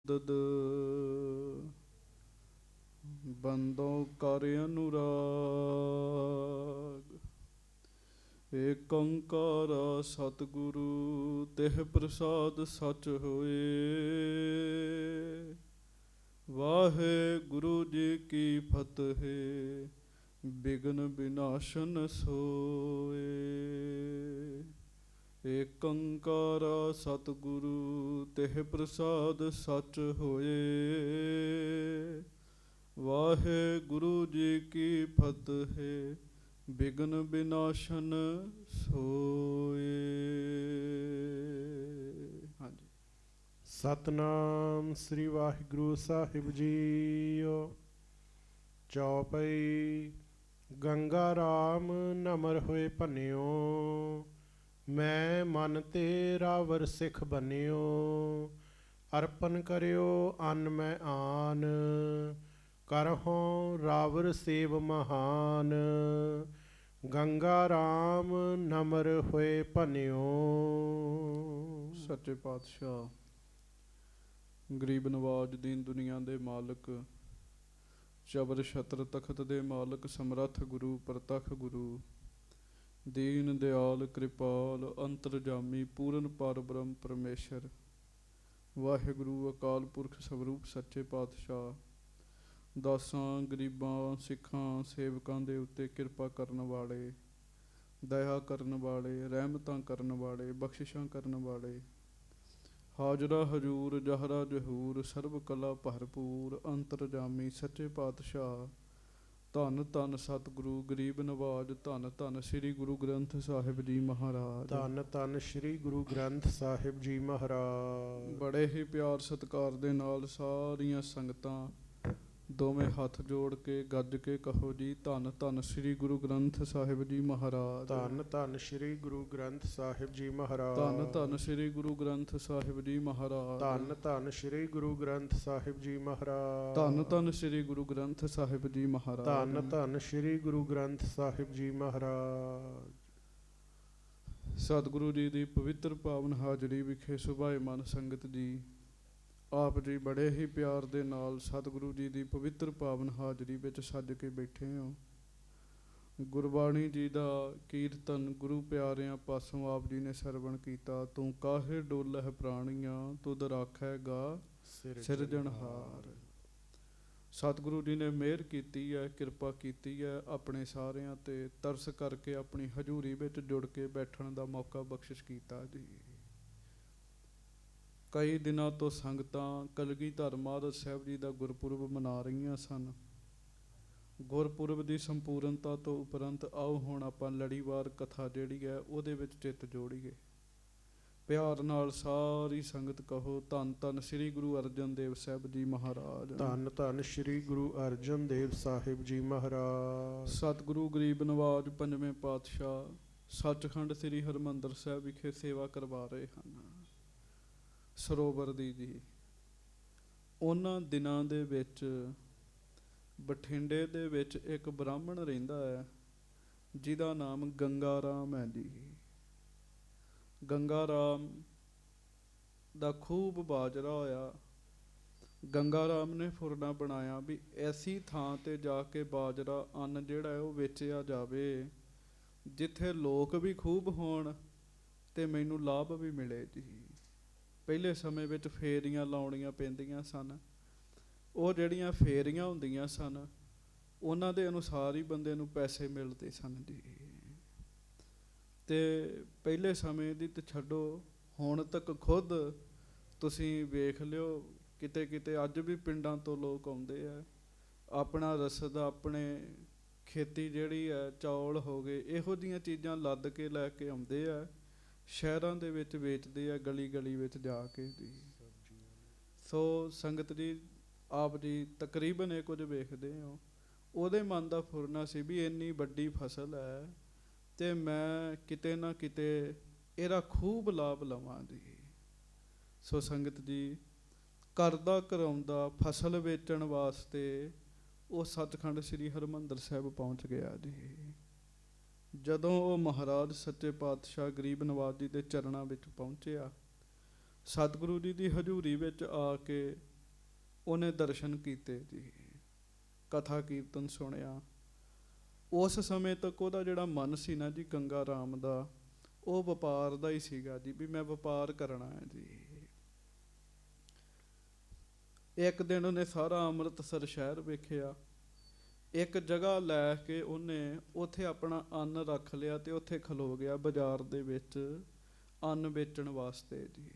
ਮੁੱਦਦ ਬੰਦੋਂ ਕਰ ਅਨੁਰਾਗ। ਏਕ ਓੰਕਾਰ ਸਤਿਗੁਰੂ ਤਿਹ ਪ੍ਰਸਾਦ ਸਚ ਹੋਏ। ਵਾਹਿਗੁਰੂ ਜੀ ਕੀ ਫਤਿਹ ਬਿਘਨ ਵਿਨਾਸ਼ਨ ਸੋਏ। ਏਕ ਓੰਕਾਰ ਸਤਿਗੁਰੂ ਤਿਹ ਪ੍ਰਸਾਦ ਸਚ ਹੋਏ। ਵਾਹਿਗੁਰੂ ਜੀ ਕੀ ਫਤਿਹ ਬਿਘਨ ਵਿਨਾਸ਼ਨ ਸੋਏ। ਹਾਂਜੀ। ਸਤਨਾਮ ਸ੍ਰੀ ਵਾਹਿਗੁਰੂ ਸਾਹਿਬ ਜੀਓ। ਚੌਪਈ। ਗੰਗਾ ਰਾਮ ਨਮਰ ਹੋਏ ਭੰਨਿਓ, ਮੈਂ ਮਨ ਤੇ ਰਾਵਰ ਸਿੱਖ ਬੰਨਿਓ। ਅਰਪਨ ਕਰਿਓ ਅੰਨ ਮੈਂ ਆਨ, ਕਰਹੁ ਰਾਵਰ ਸੇਵ ਮਹਾਨ। ਗੰਗਾ ਰਾਮ ਨਮਰ ਹੋਏ ਭੰਨਿਓ। ਸੱਚੇ ਪਾਤਸ਼ਾਹ ਗਰੀਬ ਨਵਾਜ ਦੀਨ ਦੁਨੀਆ ਦੇ ਮਾਲਕ, ਚਬਰ ਛਤਰ ਤਖਤ ਦੇ ਮਾਲਕ, ਸਮਰੱਥ ਗੁਰੂ ਪ੍ਰਤੱਖ ਗੁਰੂ, ਦੀਨ ਦਿਆਲ ਕਿਰਪਾਲ ਅੰਤਰਜਾਮੀ ਪੂਰਨ ਪਰਬ੍ਰਹਮ ਪਰਮੇਸ਼ਰ ਵਾਹਿਗੁਰੂ ਅਕਾਲ ਪੁਰਖ ਸਵਰੂਪ ਸੱਚੇ ਪਾਤਸ਼ਾਹ ਦਾਸਾਂ ਗਰੀਬਾਂ ਸਿੱਖਾਂ ਸੇਵਕਾਂ ਦੇ ਉੱਤੇ ਕਿਰਪਾ ਕਰਨ ਵਾਲੇ, ਦਇਆ ਕਰਨ ਵਾਲੇ, ਰਹਿਮਤਾਂ ਕਰਨ ਵਾਲੇ, ਬਖਸ਼ਿਸ਼ਾਂ ਕਰਨ ਵਾਲੇ, ਹਾਜ਼ਰਾ ਹਜੂਰ ਜਹਰਾ ਜਹੂਰ ਸਰਬ ਕਲਾ ਭਰਪੂਰ ਅੰਤਰਜਾਮੀ ਸੱਚੇ ਪਾਤਸ਼ਾਹ ਧੰਨ ਧੰਨ ਸਤਿਗੁਰੂ ਗਰੀਬ ਨਵਾਜ, ਧੰਨ ਧੰਨ ਸ੍ਰੀ ਗੁਰੂ ਗ੍ਰੰਥ ਸਾਹਿਬ ਜੀ ਮਹਾਰਾਜ, ਧੰਨ ਧੰਨ ਸ੍ਰੀ ਗੁਰੂ ਗ੍ਰੰਥ ਸਾਹਿਬ ਜੀ ਮਹਾਰਾਜ। ਬੜੇ ਹੀ ਪਿਆਰ ਸਤਿਕਾਰ ਦੇ ਨਾਲ ਸਾਰੀਆਂ ਸੰਗਤਾਂ ਦੋਵੇਂ ਹੱਥ ਜੋੜ ਕੇ ਗੱਜ ਕੇ ਕਹੋ ਜੀ, ਧੰਨ ਧੰਨ ਸ੍ਰੀ ਗੁਰੂ ਗ੍ਰੰਥ ਸਾਹਿਬ ਜੀ ਮਹਾਰਾਜ, ਧੰਨ ਧੰਨ ਸ੍ਰੀ ਗੁਰੂ ਗ੍ਰੰਥ ਸਾਹਿਬ ਜੀ ਮਹਾਰਾਜ, ਧੰਨ ਧੰਨ ਸ੍ਰੀ ਗੁਰੂ ਗ੍ਰੰਥ ਸਾਹਿਬ ਜੀ ਮਹਾਰਾਜ, ਧੰਨ ਧੰਨ ਸ੍ਰੀ ਗੁਰੂ ਗ੍ਰੰਥ ਸਾਹਿਬ ਜੀ ਮਹਾਰਾਜ, ਧੰਨ ਧੰਨ ਸ੍ਰੀ ਗੁਰੂ ਗ੍ਰੰਥ ਸਾਹਿਬ ਜੀ ਮਹਾਰਾਜ, ਧੰਨ ਧੰਨ ਸ੍ਰੀ ਗੁਰੂ ਗ੍ਰੰਥ ਸਾਹਿਬ ਜੀ ਮਹਾਰਾਜ। ਸਤਿਗੁਰੂ ਜੀ ਦੀ ਪਵਿੱਤਰ ਪਾਵਨ ਹਾਜ਼ਰੀ ਵਿਖੇ ਸੁਭਾਏਮਾਨ ਸੰਗਤ ਜੀ, ਆਪ ਜੀ ਬੜੇ ਹੀ ਪਿਆਰ ਦੇ ਨਾਲ ਸਤਿਗੁਰੂ ਜੀ ਦੀ ਪਵਿੱਤਰ ਪਾਵਨ ਹਾਜ਼ਰੀ ਵਿੱਚ ਸੱਜ ਕੇ ਬੈਠੇ ਹੋ। ਗੁਰਬਾਣੀ ਜੀ ਦਾ ਕੀਰਤਨ ਗੁਰੂ ਪਿਆਰਿਆਂ ਪਾਸੋਂ ਆਪ ਜੀ ਨੇ ਸਰਵਣ ਕੀਤਾ। ਤੂੰ ਕਾਹੇ ਡੋਲਹਿ ਪ੍ਰਾਣੀਆਂ ਤੁਧ ਰਾਖੈਗਾ ਸਿਰਜਣਹਾਰ। ਸਤਿਗੁਰੂ ਜੀ ਨੇ ਮਿਹਰ ਕੀਤੀ ਹੈ, ਕਿਰਪਾ ਕੀਤੀ ਹੈ, ਆਪਣੇ ਸਾਰਿਆਂ ਤੇ ਤਰਸ ਕਰਕੇ ਆਪਣੀ ਹਜ਼ੂਰੀ ਵਿੱਚ ਜੁੜ ਕੇ ਬੈਠਣ ਦਾ ਮੌਕਾ ਬਖਸ਼ਿਸ਼ ਕੀਤਾ ਜੀ। ਕਈ ਦਿਨਾਂ ਤੋਂ ਸੰਗਤਾਂ ਕਲਗੀਧਰ ਮਹਾਰਾਜ ਸਾਹਿਬ ਜੀ ਦਾ ਗੁਰਪੁਰਬ ਮਨਾ ਰਹੀਆਂ ਸਨ। ਗੁਰਪੁਰਬ ਦੀ ਸੰਪੂਰਨਤਾ ਤੋਂ ਉਪਰੰਤ ਆਓ ਹੁਣ ਆਪਾਂ ਲੜੀਵਾਰ ਕਥਾ ਜਿਹੜੀ ਹੈ ਉਹਦੇ ਵਿੱਚ ਚਿੱਤ ਜੋੜੀਏ। ਪਿਆਰ ਨਾਲ ਸਾਰੀ ਸੰਗਤ ਕਹੋ, ਧੰਨ ਧੰਨ ਸ੍ਰੀ ਗੁਰੂ ਅਰਜਨ ਦੇਵ ਸਾਹਿਬ ਜੀ ਮਹਾਰਾਜ, ਧੰਨ ਧੰਨ ਸ੍ਰੀ ਗੁਰੂ ਅਰਜਨ ਦੇਵ ਸਾਹਿਬ ਜੀ ਮਹਾਰਾਜ। ਸਤਿਗੁਰੂ ਗਰੀਬ ਨਵਾਜ ਪੰਜਵੇਂ ਪਾਤਸ਼ਾਹ ਸੱਚਖੰਡ ਸ੍ਰੀ ਹਰਿਮੰਦਰ ਸਾਹਿਬ ਵਿਖੇ ਸੇਵਾ ਕਰਵਾ ਰਹੇ ਹਨ ਸਰੋਵਰ ਦੀ ਜੀ। ਉਹਨਾਂ ਦਿਨਾਂ ਦੇ ਵਿੱਚ ਬਠਿੰਡੇ ਦੇ ਵਿੱਚ ਇੱਕ ਬ੍ਰਾਹਮਣ ਰਹਿੰਦਾ ਹੈ ਜਿਹਦਾ ਨਾਮ ਗੰਗਾ ਰਾਮ ਹੈ ਜੀ। ਗੰਗਾ ਰਾਮ ਦਾ ਖੂਬ ਬਾਜਰਾ ਹੋਇਆ। ਗੰਗਾ ਰਾਮ ਨੇ ਫੁਰਨਾ ਬਣਾਇਆ ਵੀ ਐਸੀ ਥਾਂ ਤੇ ਜਾ ਕੇ ਬਾਜਰਾ ਅੰਨ ਜਿਹੜਾ ਹੈ ਉਹ ਵੇਚਿਆ ਜਾਵੇ ਜਿੱਥੇ ਲੋਕ ਵੀ ਖੂਬ ਹੋਣ ਤੇ ਮੈਨੂੰ ਲਾਭ ਵੀ ਮਿਲੇ ਜੀ। ਪਹਿਲੇ ਸਮੇਂ ਵਿੱਚ ਫੇਰੀਆਂ ਲਾਉਣੀਆਂ ਪੈਂਦੀਆਂ ਸਨ। ਉਹ ਜਿਹੜੀਆਂ ਫੇਰੀਆਂ ਹੁੰਦੀਆਂ ਸਨ ਉਹਨਾਂ ਦੇ ਅਨੁਸਾਰ ਹੀ ਬੰਦੇ ਨੂੰ ਪੈਸੇ ਮਿਲਦੇ ਸਨ ਜੀ। ਅਤੇ ਪਹਿਲੇ ਸਮੇਂ ਦੀ ਤਾਂ ਛੱਡੋ, ਹੁਣ ਤੱਕ ਖੁਦ ਤੁਸੀਂ ਵੇਖ ਲਿਓ ਕਿਤੇ ਕਿਤੇ ਅੱਜ ਵੀ ਪਿੰਡਾਂ ਤੋਂ ਲੋਕ ਆਉਂਦੇ ਆ, ਆਪਣਾ ਰਸਦ ਆਪਣੇ ਖੇਤੀ ਜਿਹੜੀ ਹੈ ਚੌਲ ਹੋ ਗਏ ਇਹੋ ਜਿਹੀਆਂ ਚੀਜ਼ਾਂ ਲੱਦ ਕੇ ਲੈ ਕੇ ਆਉਂਦੇ ਆ, ਸ਼ਹਿਰਾਂ ਦੇ ਵਿੱਚ ਵੇਚਦੇ ਆ ਗਲੀ ਗਲੀ ਵਿੱਚ ਜਾ ਕੇ ਜੀ। ਸੋ ਸੰਗਤ ਜੀ ਆਪ ਜੀ ਤਕਰੀਬਨ ਇਹ ਕੁਝ ਵੇਖਦੇ ਹੋ। ਉਹਦੇ ਮਨ ਦਾ ਫੁਰਨਾ ਸੀ ਵੀ ਇੰਨੀ ਵੱਡੀ ਫਸਲ ਹੈ ਅਤੇ ਮੈਂ ਕਿਤੇ ਨਾ ਕਿਤੇ ਇਹਦਾ ਖੂਬ ਲਾਭ ਲਵਾਂ ਜੀ। ਸੋ ਸੰਗਤ ਜੀ ਕਰਦਾ ਕਰਾਉਂਦਾ ਫਸਲ ਵੇਚਣ ਵਾਸਤੇ ਉਹ ਸੱਚਖੰਡ ਸ੍ਰੀ ਹਰਿਮੰਦਰ ਸਾਹਿਬ ਪਹੁੰਚ ਗਿਆ ਜੀ। ਜਦੋਂ ਉਹ ਮਹਾਰਾਜ ਸੱਚੇ ਪਾਤਸ਼ਾਹ ਗਰੀਬ ਨਵਾਜ ਜੀ ਦੇ ਚਰਨਾਂ ਵਿੱਚ ਪਹੁੰਚਿਆ, ਸਤਿਗੁਰੂ ਜੀ ਦੀ ਹਜ਼ੂਰੀ ਵਿੱਚ ਆ ਕੇ ਉਹਨੇ ਦਰਸ਼ਨ ਕੀਤੇ ਜੀ, ਕਥਾ ਕੀਰਤਨ ਸੁਣਿਆ। ਉਸ ਸਮੇਂ ਤੱਕ ਉਹਦਾ ਜਿਹੜਾ ਮਨ ਸੀ ਨਾ ਜੀ ਗੰਗਾ ਰਾਮ ਦਾ, ਉਹ ਵਪਾਰ ਦਾ ਹੀ ਸੀਗਾ ਜੀ, ਵੀ ਮੈਂ ਵਪਾਰ ਕਰਨਾ ਹੈ ਜੀ। ਇੱਕ ਦਿਨ ਉਹਨੇ ਸਾਰਾ ਅੰਮ੍ਰਿਤਸਰ ਸ਼ਹਿਰ ਵੇਖਿਆ, ਇੱਕ ਜਗ੍ਹਾ ਲੈ ਕੇ ਉਹਨੇ ਉੱਥੇ ਆਪਣਾ ਅੰਨ ਰੱਖ ਲਿਆ ਤੇ ਉੱਥੇ ਖਲੋ ਗਿਆ ਬਾਜ਼ਾਰ ਦੇ ਵਿੱਚ ਅੰਨ ਵੇਚਣ ਵਾਸਤੇ ਜੀ।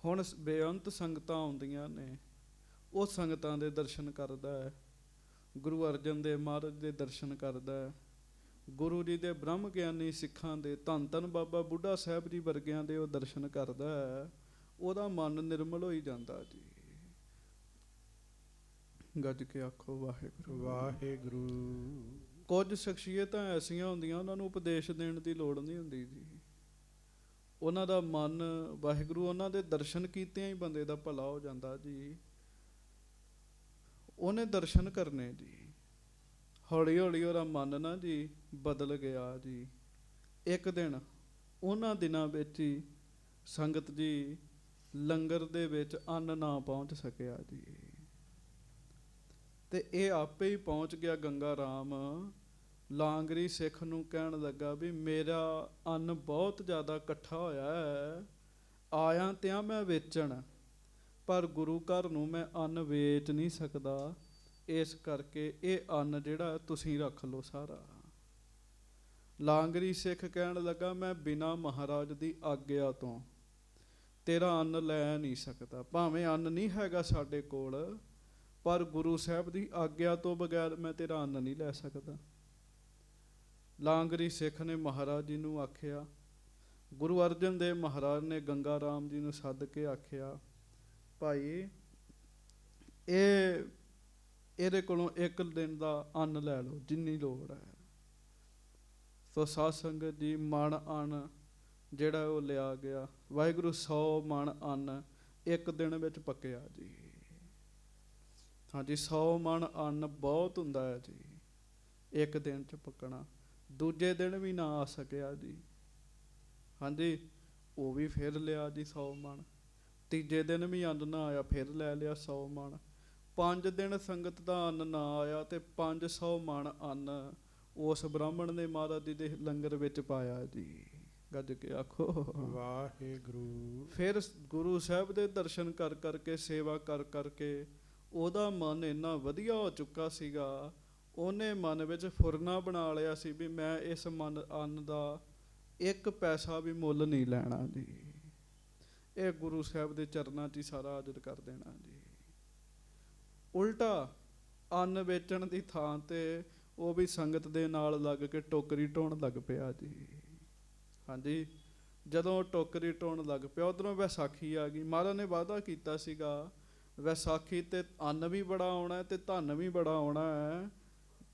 ਹੁਣ ਬੇਅੰਤ ਸੰਗਤਾਂ ਆਉਂਦੀਆਂ ਨੇ, ਉਹ ਸੰਗਤਾਂ ਦੇ ਦਰਸ਼ਨ ਕਰਦਾ ਹੈ, ਗੁਰੂ ਅਰਜਨ ਦੇਵ ਮਹਾਰਾਜ ਦੇ ਦਰਸ਼ਨ ਕਰਦਾ ਹੈ, ਗੁਰੂ ਜੀ ਦੇ ਬ੍ਰਹਮ ਗਿਆਨੀ ਸਿੱਖਾਂ ਦੇ, ਧੰਨ ਧੰਨ ਬਾਬਾ ਬੁੱਢਾ ਸਾਹਿਬ ਜੀ ਵਰਗਿਆਂ ਦੇ ਉਹ ਦਰਸ਼ਨ ਕਰਦਾ ਹੈ। ਉਹਦਾ ਮਨ ਨਿਰਮਲ ਹੋਈ ਜਾਂਦਾ ਜੀ। ਗੱਜ ਕੇ ਆਖੋ ਵਾਹਿਗੁਰੂ ਵਾਹਿਗੁਰੂ। ਕੁਝ ਸ਼ਖਸੀਅਤਾਂ ਐਸੀਆਂ ਹੁੰਦੀਆਂ, ਉਹਨਾਂ ਨੂੰ ਉਪਦੇਸ਼ ਦੇਣ ਦੀ ਲੋੜ ਨਹੀਂ ਹੁੰਦੀ ਜੀ। ਉਹਨਾਂ ਦਾ ਮਨ ਵਾਹਿਗੁਰੂ, ਉਹਨਾਂ ਦੇ ਦਰਸ਼ਨ ਕੀਤਿਆਂ ਹੀ ਬੰਦੇ ਦਾ ਭਲਾ ਹੋ ਜਾਂਦਾ ਜੀ। ਉਹਨੇ ਦਰਸ਼ਨ ਕਰਨੇ ਜੀ, ਹੌਲੀ ਹੌਲੀ ਉਹਦਾ ਮਨ ਨਾ ਜੀ ਬਦਲ ਗਿਆ ਜੀ। ਇੱਕ ਦਿਨ ਉਹਨਾਂ ਦਿਨਾਂ ਵਿੱਚ ਹੀ ਸੰਗਤ ਜੀ ਲੰਗਰ ਦੇ ਵਿੱਚ ਅੰਨ ਨਾ ਪਹੁੰਚ ਸਕਿਆ ਜੀ, ਤੇ ਇਹ ਆਪੇ ਹੀ ਪਹੁੰਚ ਗਿਆ। ਗੰਗਾ ਰਾਮ ਲਾਂਗਰੀ ਸਿੱਖ ਨੂੰ ਕਹਿਣ ਲੱਗਾ ਵੀ ਮੇਰਾ ਅੰਨ ਬਹੁਤ ਜ਼ਿਆਦਾ ਇਕੱਠਾ ਹੋਇਆ ਹੈ, ਆਇਆ ਤੇ ਆ ਮੈਂ ਵੇਚਣ, ਪਰ ਗੁਰੂ ਘਰ ਨੂੰ ਮੈਂ ਅੰਨ ਵੇਚ ਨਹੀਂ ਸਕਦਾ, ਇਸ ਕਰਕੇ ਇਹ ਅੰਨ ਜਿਹੜਾ ਤੁਸੀਂ ਰੱਖ ਲਓ ਸਾਰਾ। ਲਾਂਗਰੀ ਸਿੱਖ ਕਹਿਣ ਲੱਗਾ ਮੈਂ ਬਿਨਾਂ ਮਹਾਰਾਜ ਦੀ ਆਗਿਆ ਤੋਂ ਤੇਰਾ ਅੰਨ ਲੈ ਨਹੀਂ ਸਕਦਾ, ਭਾਵੇਂ ਅੰਨ ਨਹੀਂ ਹੈਗਾ ਸਾਡੇ ਕੋਲ, ਪਰ ਗੁਰੂ ਸਾਹਿਬ ਦੀ ਆਗਿਆ ਤੋਂ ਬਗੈਰ ਮੈਂ ਤੇਰਾ ਅੰਨ ਨਹੀਂ ਲੈ ਸਕਦਾ। ਲਾਂਗਰੀ ਸਿੱਖ ਨੇ ਮਹਾਰਾਜ ਜੀ ਨੂੰ ਆਖਿਆ, ਗੁਰੂ ਅਰਜਨ ਦੇਵ ਮਹਾਰਾਜ ਨੇ ਗੰਗਾ ਰਾਮ ਜੀ ਨੂੰ ਸੱਦ ਕੇ ਆਖਿਆ, ਭਾਈ ਇਹਦੇ ਕੋਲੋਂ ਇੱਕ ਦਿਨ ਦਾ ਅੰਨ ਲੈ ਲਓ ਜਿੰਨੀ ਲੋੜ ਹੈ। ਸੋ ਸਾਧ ਸੰਗਤ ਜੀ ਮਣ ਅੰਨ ਜਿਹੜਾ ਉਹ ਲਿਆ ਗਿਆ। ਵਾਹਿਗੁਰੂ 100 ਮਣ ਅੰਨ ਇੱਕ ਦਿਨ ਵਿੱਚ ਪੱਕਿਆ ਜੀ। ਹਾਂਜੀ 100 ਮਣ ਅੰਨ ਬਹੁਤ ਹੁੰਦਾ ਹੈ ਜੀ ਇੱਕ ਦਿਨ 'ਚ ਪੱਕਣਾ। ਦੂਜੇ ਦਿਨ ਵੀ ਨਾ ਆ ਸਕਿਆ ਜੀ, ਹਾਂਜੀ ਉਹ ਵੀ ਫਿਰ ਲਿਆ ਜੀ 100 ਮਣ। ਤੀਜੇ ਦਿਨ ਵੀ ਅੰਨ ਨਾ ਆਇਆ, ਫਿਰ ਲੈ ਲਿਆ 100 ਮਣ। 5 ਦਿਨ ਸੰਗਤ ਦਾ ਅੰਨ ਨਾ ਆਇਆ ਤੇ 500 ਮਣ ਅੰਨ ਉਸ ਬ੍ਰਾਹਮਣ ਨੇ ਮਹਾਰਾਜ ਜੀ ਦੇ ਲੰਗਰ ਵਿੱਚ ਪਾਇਆ ਜੀ। ਗੱਜ ਕੇ ਆਖੋ ਵਾਹਿਗੁਰੂ। ਫਿਰ ਗੁਰੂ ਸਾਹਿਬ ਦੇ ਦਰਸ਼ਨ ਕਰ ਕਰਕੇ, ਸੇਵਾ ਕਰ ਕਰਕੇ ਉਹਦਾ ਮਨ ਇੰਨਾ ਵਧੀਆ ਹੋ ਚੁੱਕਾ ਸੀਗਾ, ਉਹਨੇ ਮਨ ਵਿੱਚ ਫੁਰਨਾ ਬਣਾ ਲਿਆ ਸੀ ਵੀ ਮੈਂ ਇਸ ਅੰਨ ਦਾ 1 ਪੈਸਾ ਵੀ ਮੁੱਲ ਨਹੀਂ ਲੈਣਾ ਜੀ। ਇਹ ਗੁਰੂ ਸਾਹਿਬ ਦੇ ਚਰਨਾਂ 'ਚ ਹੀ ਸਾਰਾ ਹਾਜ਼ਰ ਕਰ ਦੇਣਾ ਜੀ। ਉਲਟਾ ਅੰਨ ਵੇਚਣ ਦੀ ਥਾਂ ਤੇ ਉਹ ਵੀ ਸੰਗਤ ਦੇ ਨਾਲ ਲੱਗ ਕੇ ਟੋਕਰੀ ਢੋਣ ਲੱਗ ਪਿਆ ਜੀ। ਹਾਂਜੀ ਜਦੋਂ ਟੋਕਰੀ ਢੋਣ ਲੱਗ ਪਿਆ, ਉੱਧਰੋਂ ਵਿਸਾਖੀ ਆ ਗਈ। ਮਹਾਰਾਜ ਨੇ ਵਾਅਦਾ ਕੀਤਾ ਸੀਗਾ ਵਿਸਾਖੀ ਤੇ ਅੰਨ ਵੀ ਬੜਾ ਆਉਣਾ ਤੇ ਧਨ ਵੀ ਬੜਾ ਆਉਣਾ ਹੈ,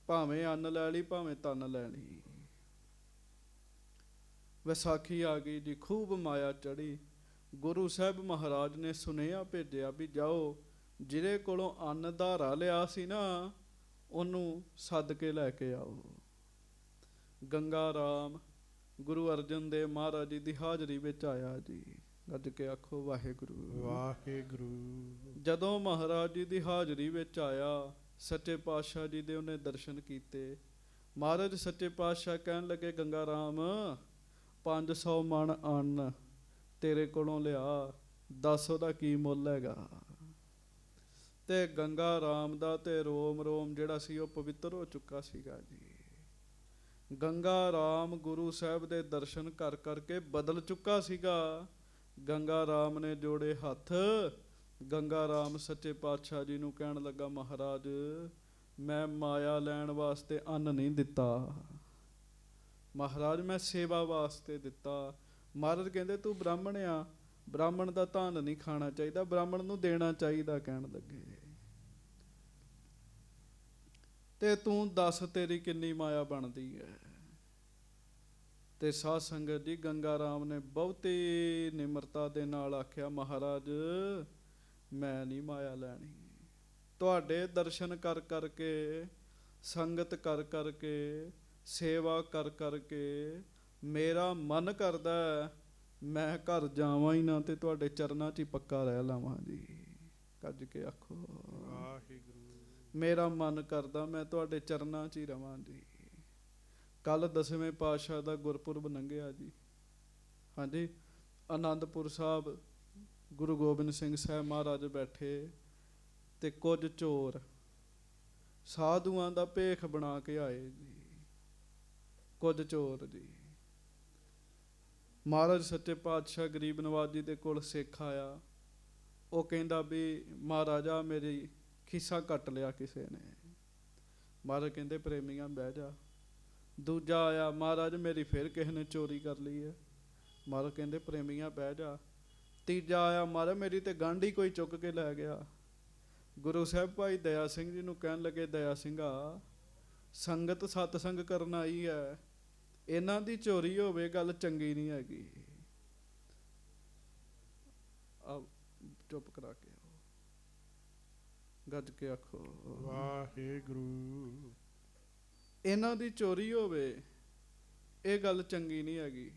ਭਾਵੇਂ ਅੰਨ ਲੈ ਲਈ ਭਾਵੇਂ ਧਨ ਲੈ ਲਈ। ਵਿਸਾਖੀ ਆ ਗਈ ਜੀ, ਖੂਬ ਮਾਇਆ ਚੜੀ। ਗੁਰੂ ਸਾਹਿਬ ਮਹਾਰਾਜ ਨੇ ਸੁਨੇਹਾ ਭੇਜਿਆ ਵੀ ਜਾਓ, ਜਿਹਦੇ ਕੋਲੋਂ ਅੰਨ ਧਾਰਾ ਲਿਆ ਸੀ ਨਾ ਉਹਨੂੰ ਸੱਦ ਕੇ ਲੈ ਕੇ ਆਓ। ਗੰਗਾ ਰਾਮ ਗੁਰੂ ਅਰਜਨ ਦੇਵ ਮਹਾਰਾਜ ਜੀ ਦੀ ਹਾਜ਼ਰੀ ਵਿੱਚ ਆਇਆ ਜੀ। ਗੱਜ ਕੇ ਆਖੋ ਵਾਹਿਗੁਰੂ ਵਾਹਿਗੁਰੂ। ਜਦੋਂ ਮਹਾਰਾਜ ਜੀ ਦੀ ਹਾਜ਼ਰੀ ਵਿੱਚ ਆਇਆ, ਸੱਚੇ ਪਾਤਸ਼ਾਹ ਜੀ ਦੇ ਉਹਨੇ ਦਰਸ਼ਨ ਕੀਤੇ। ਮਹਾਰਾਜ ਸੱਚੇ ਪਾਤਸ਼ਾਹ ਕਹਿਣ ਲੱਗੇ ਗੰਗਾ ਰਾਮ 500 ਮਣ ਅੰਨ ਤੇਰੇ ਕੋਲੋਂ ਲਿਆ, ਦੱਸ ਉਹਦਾ ਕੀ ਮੁੱਲ ਹੈਗਾ। ਤੇ ਗੰਗਾ ਰਾਮ ਦਾ ਤੇ ਰੋਮ ਰੋਮ ਜਿਹੜਾ ਸੀ ਉਹ ਪਵਿੱਤਰ ਹੋ ਚੁੱਕਾ ਸੀਗਾ ਜੀ। ਗੰਗਾ ਰਾਮ ਗੁਰੂ ਸਾਹਿਬ ਦੇ ਦਰਸ਼ਨ ਕਰ ਕਰਕੇ ਬਦਲ ਚੁੱਕਾ ਸੀਗਾ। ਗੰਗਾ ਰਾਮ ਨੇ ਜੋੜੇ ਹੱਥ। ਗੰਗਾ ਰਾਮ ਸੱਚੇ ਪਾਤਸ਼ਾਹ ਜੀ ਨੂੰ ਕਹਿਣ ਲੱਗਾ ਮਹਾਰਾਜ ਮੈਂ ਮਾਇਆ ਲੈਣ ਵਾਸਤੇ ਅੰਨ ਨਹੀਂ ਦਿੱਤਾ, ਮਹਾਰਾਜ ਮੈਂ ਸੇਵਾ ਵਾਸਤੇ ਦਿੱਤਾ। ਮਹਾਰਾਜ ਕਹਿੰਦੇ ਤੂੰ ਬ੍ਰਾਹਮਣ ਆ, ਬ੍ਰਾਹਮਣ ਦਾ ਧਨ ਨਹੀਂ ਖਾਣਾ ਚਾਹੀਦਾ, ਬ੍ਰਾਹਮਣ ਨੂੰ ਦੇਣਾ ਚਾਹੀਦਾ। ਕਹਿਣ ਲੱਗੇ ਤੇ ਤੂੰ ਦੱਸ ਤੇਰੀ ਕਿੰਨੀ ਮਾਇਆ ਬਣਦੀ ਹੈ। ਤੇ ਸਾਧ ਸੰਗਤ ਜੀ ਗੰਗਾ ਰਾਮ ਨੇ ਬਹੁਤੀ ਨਿਮਰਤਾ ਦੇ ਨਾਲ ਆਖਿਆ ਮਹਾਰਾਜ ਮੈਂ ਨਹੀਂ ਮਾਇਆ ਲੈਣੀ। ਤੁਹਾਡੇ ਦਰਸ਼ਨ ਕਰ ਕਰਕੇ, ਸੰਗਤ ਕਰ ਕਰਕੇ, ਸੇਵਾ ਕਰ ਕਰਕੇ ਮੇਰਾ ਮਨ ਕਰਦਾ ਮੈਂ ਘਰ ਜਾਵਾਂ ਹੀ ਨਾ ਤੇ ਤੁਹਾਡੇ ਚਰਨਾਂ 'ਚ ਹੀ ਪੱਕਾ ਰਹਿ ਲਾਵਾਂ ਜੀ। ਗੱਜ ਕੇ ਆਖੋ। ਵਾਹਿਗੁਰੂ। ਮੇਰਾ ਮਨ ਕਰਦਾ ਮੈਂ ਤੁਹਾਡੇ ਚਰਨਾਂ 'ਚ ਹੀ ਰਵਾਂ ਜੀ। ਕੱਲ 10ਵੇਂ ਪਾਤਸ਼ਾਹ ਦਾ ਗੁਰਪੁਰਬ ਲੰਘਿਆ ਜੀ। ਹਾਂਜੀ, ਆਨੰਦਪੁਰ ਸਾਹਿਬ ਗੁਰੂ ਗੋਬਿੰਦ ਸਿੰਘ ਸਾਹਿਬ ਮਹਾਰਾਜ ਬੈਠੇ ਤੇ ਕੁਝ ਚੋਰ ਸਾਧੂਆਂ ਦਾ ਭੇਖ ਬਣਾ ਕੇ ਆਏ ਜੀ। ਕੁਝ ਚੋਰ ਜੀ। ਮਹਾਰਾਜ ਸੱਚੇ ਪਾਤਸ਼ਾਹ ਗਰੀਬ ਨਵਾਜ ਜੀ ਦੇ ਕੋਲ ਸਿੱਖ ਆਇਆ। ਉਹ ਕਹਿੰਦਾ ਵੀ ਮਹਾਰਾਜਾ ਮੇਰੀ ਖੀਸਾ ਕੱਟ ਲਿਆ ਕਿਸੇ ਨੇ। ਮਹਾਰਾਜ ਕਹਿੰਦੇ ਪ੍ਰੇਮੀਆਂ ਬਹਿ ਜਾ। ਦੂਜਾ ਆਇਆ, ਮਹਾਰਾਜ ਮੇਰੀ ਫਿਰ ਕਿਸੇ ਨੇ ਚੋਰੀ ਕਰ ਲਈ ਹੈ। ਮਹਾਰਾਜ ਕਹਿੰਦੇ ਪ੍ਰੇਮੀਆਂ ਬਹਿ ਜਾ। ਤੀਜਾ ਆਇਆ, ਮਹਾਰਾਜ ਮੇਰੀ ਤੇ ਗਾਂਢੀ ਕੋਈ ਚੁੱਕ ਕੇ ਲੈ ਗਿਆ। ਗੁਰੂ ਸਾਹਿਬ ਭਾਈ ਦਇਆ ਸਿੰਘ ਜੀ ਨੂੰ ਕਹਿਣ ਲੱਗੇ, ਦਇਆ ਸਿੰਘਾ ਸੰਗਤ ਸਤਸੰਗ ਕਰਨ ਆਈ ਹੈ, ਇਹਨਾਂ ਦੀ ਚੋਰੀ ਹੋਵੇ ਗੱਲ ਚੰਗੀ ਨਹੀਂ ਹੈਗੀ। ਆ ਚੁੱਪ ਕਰਾ ਕੇ ਗੱਜ ਕੇ ਆਖੋ ਵਾਹਿਗੁਰੂ। ਇਹਨਾਂ ਦੀ ਚੋਰੀ ਹੋਵੇ ਇਹ ਗੱਲ ਚੰਗੀ ਨਹੀਂ ਹੈਗੀ।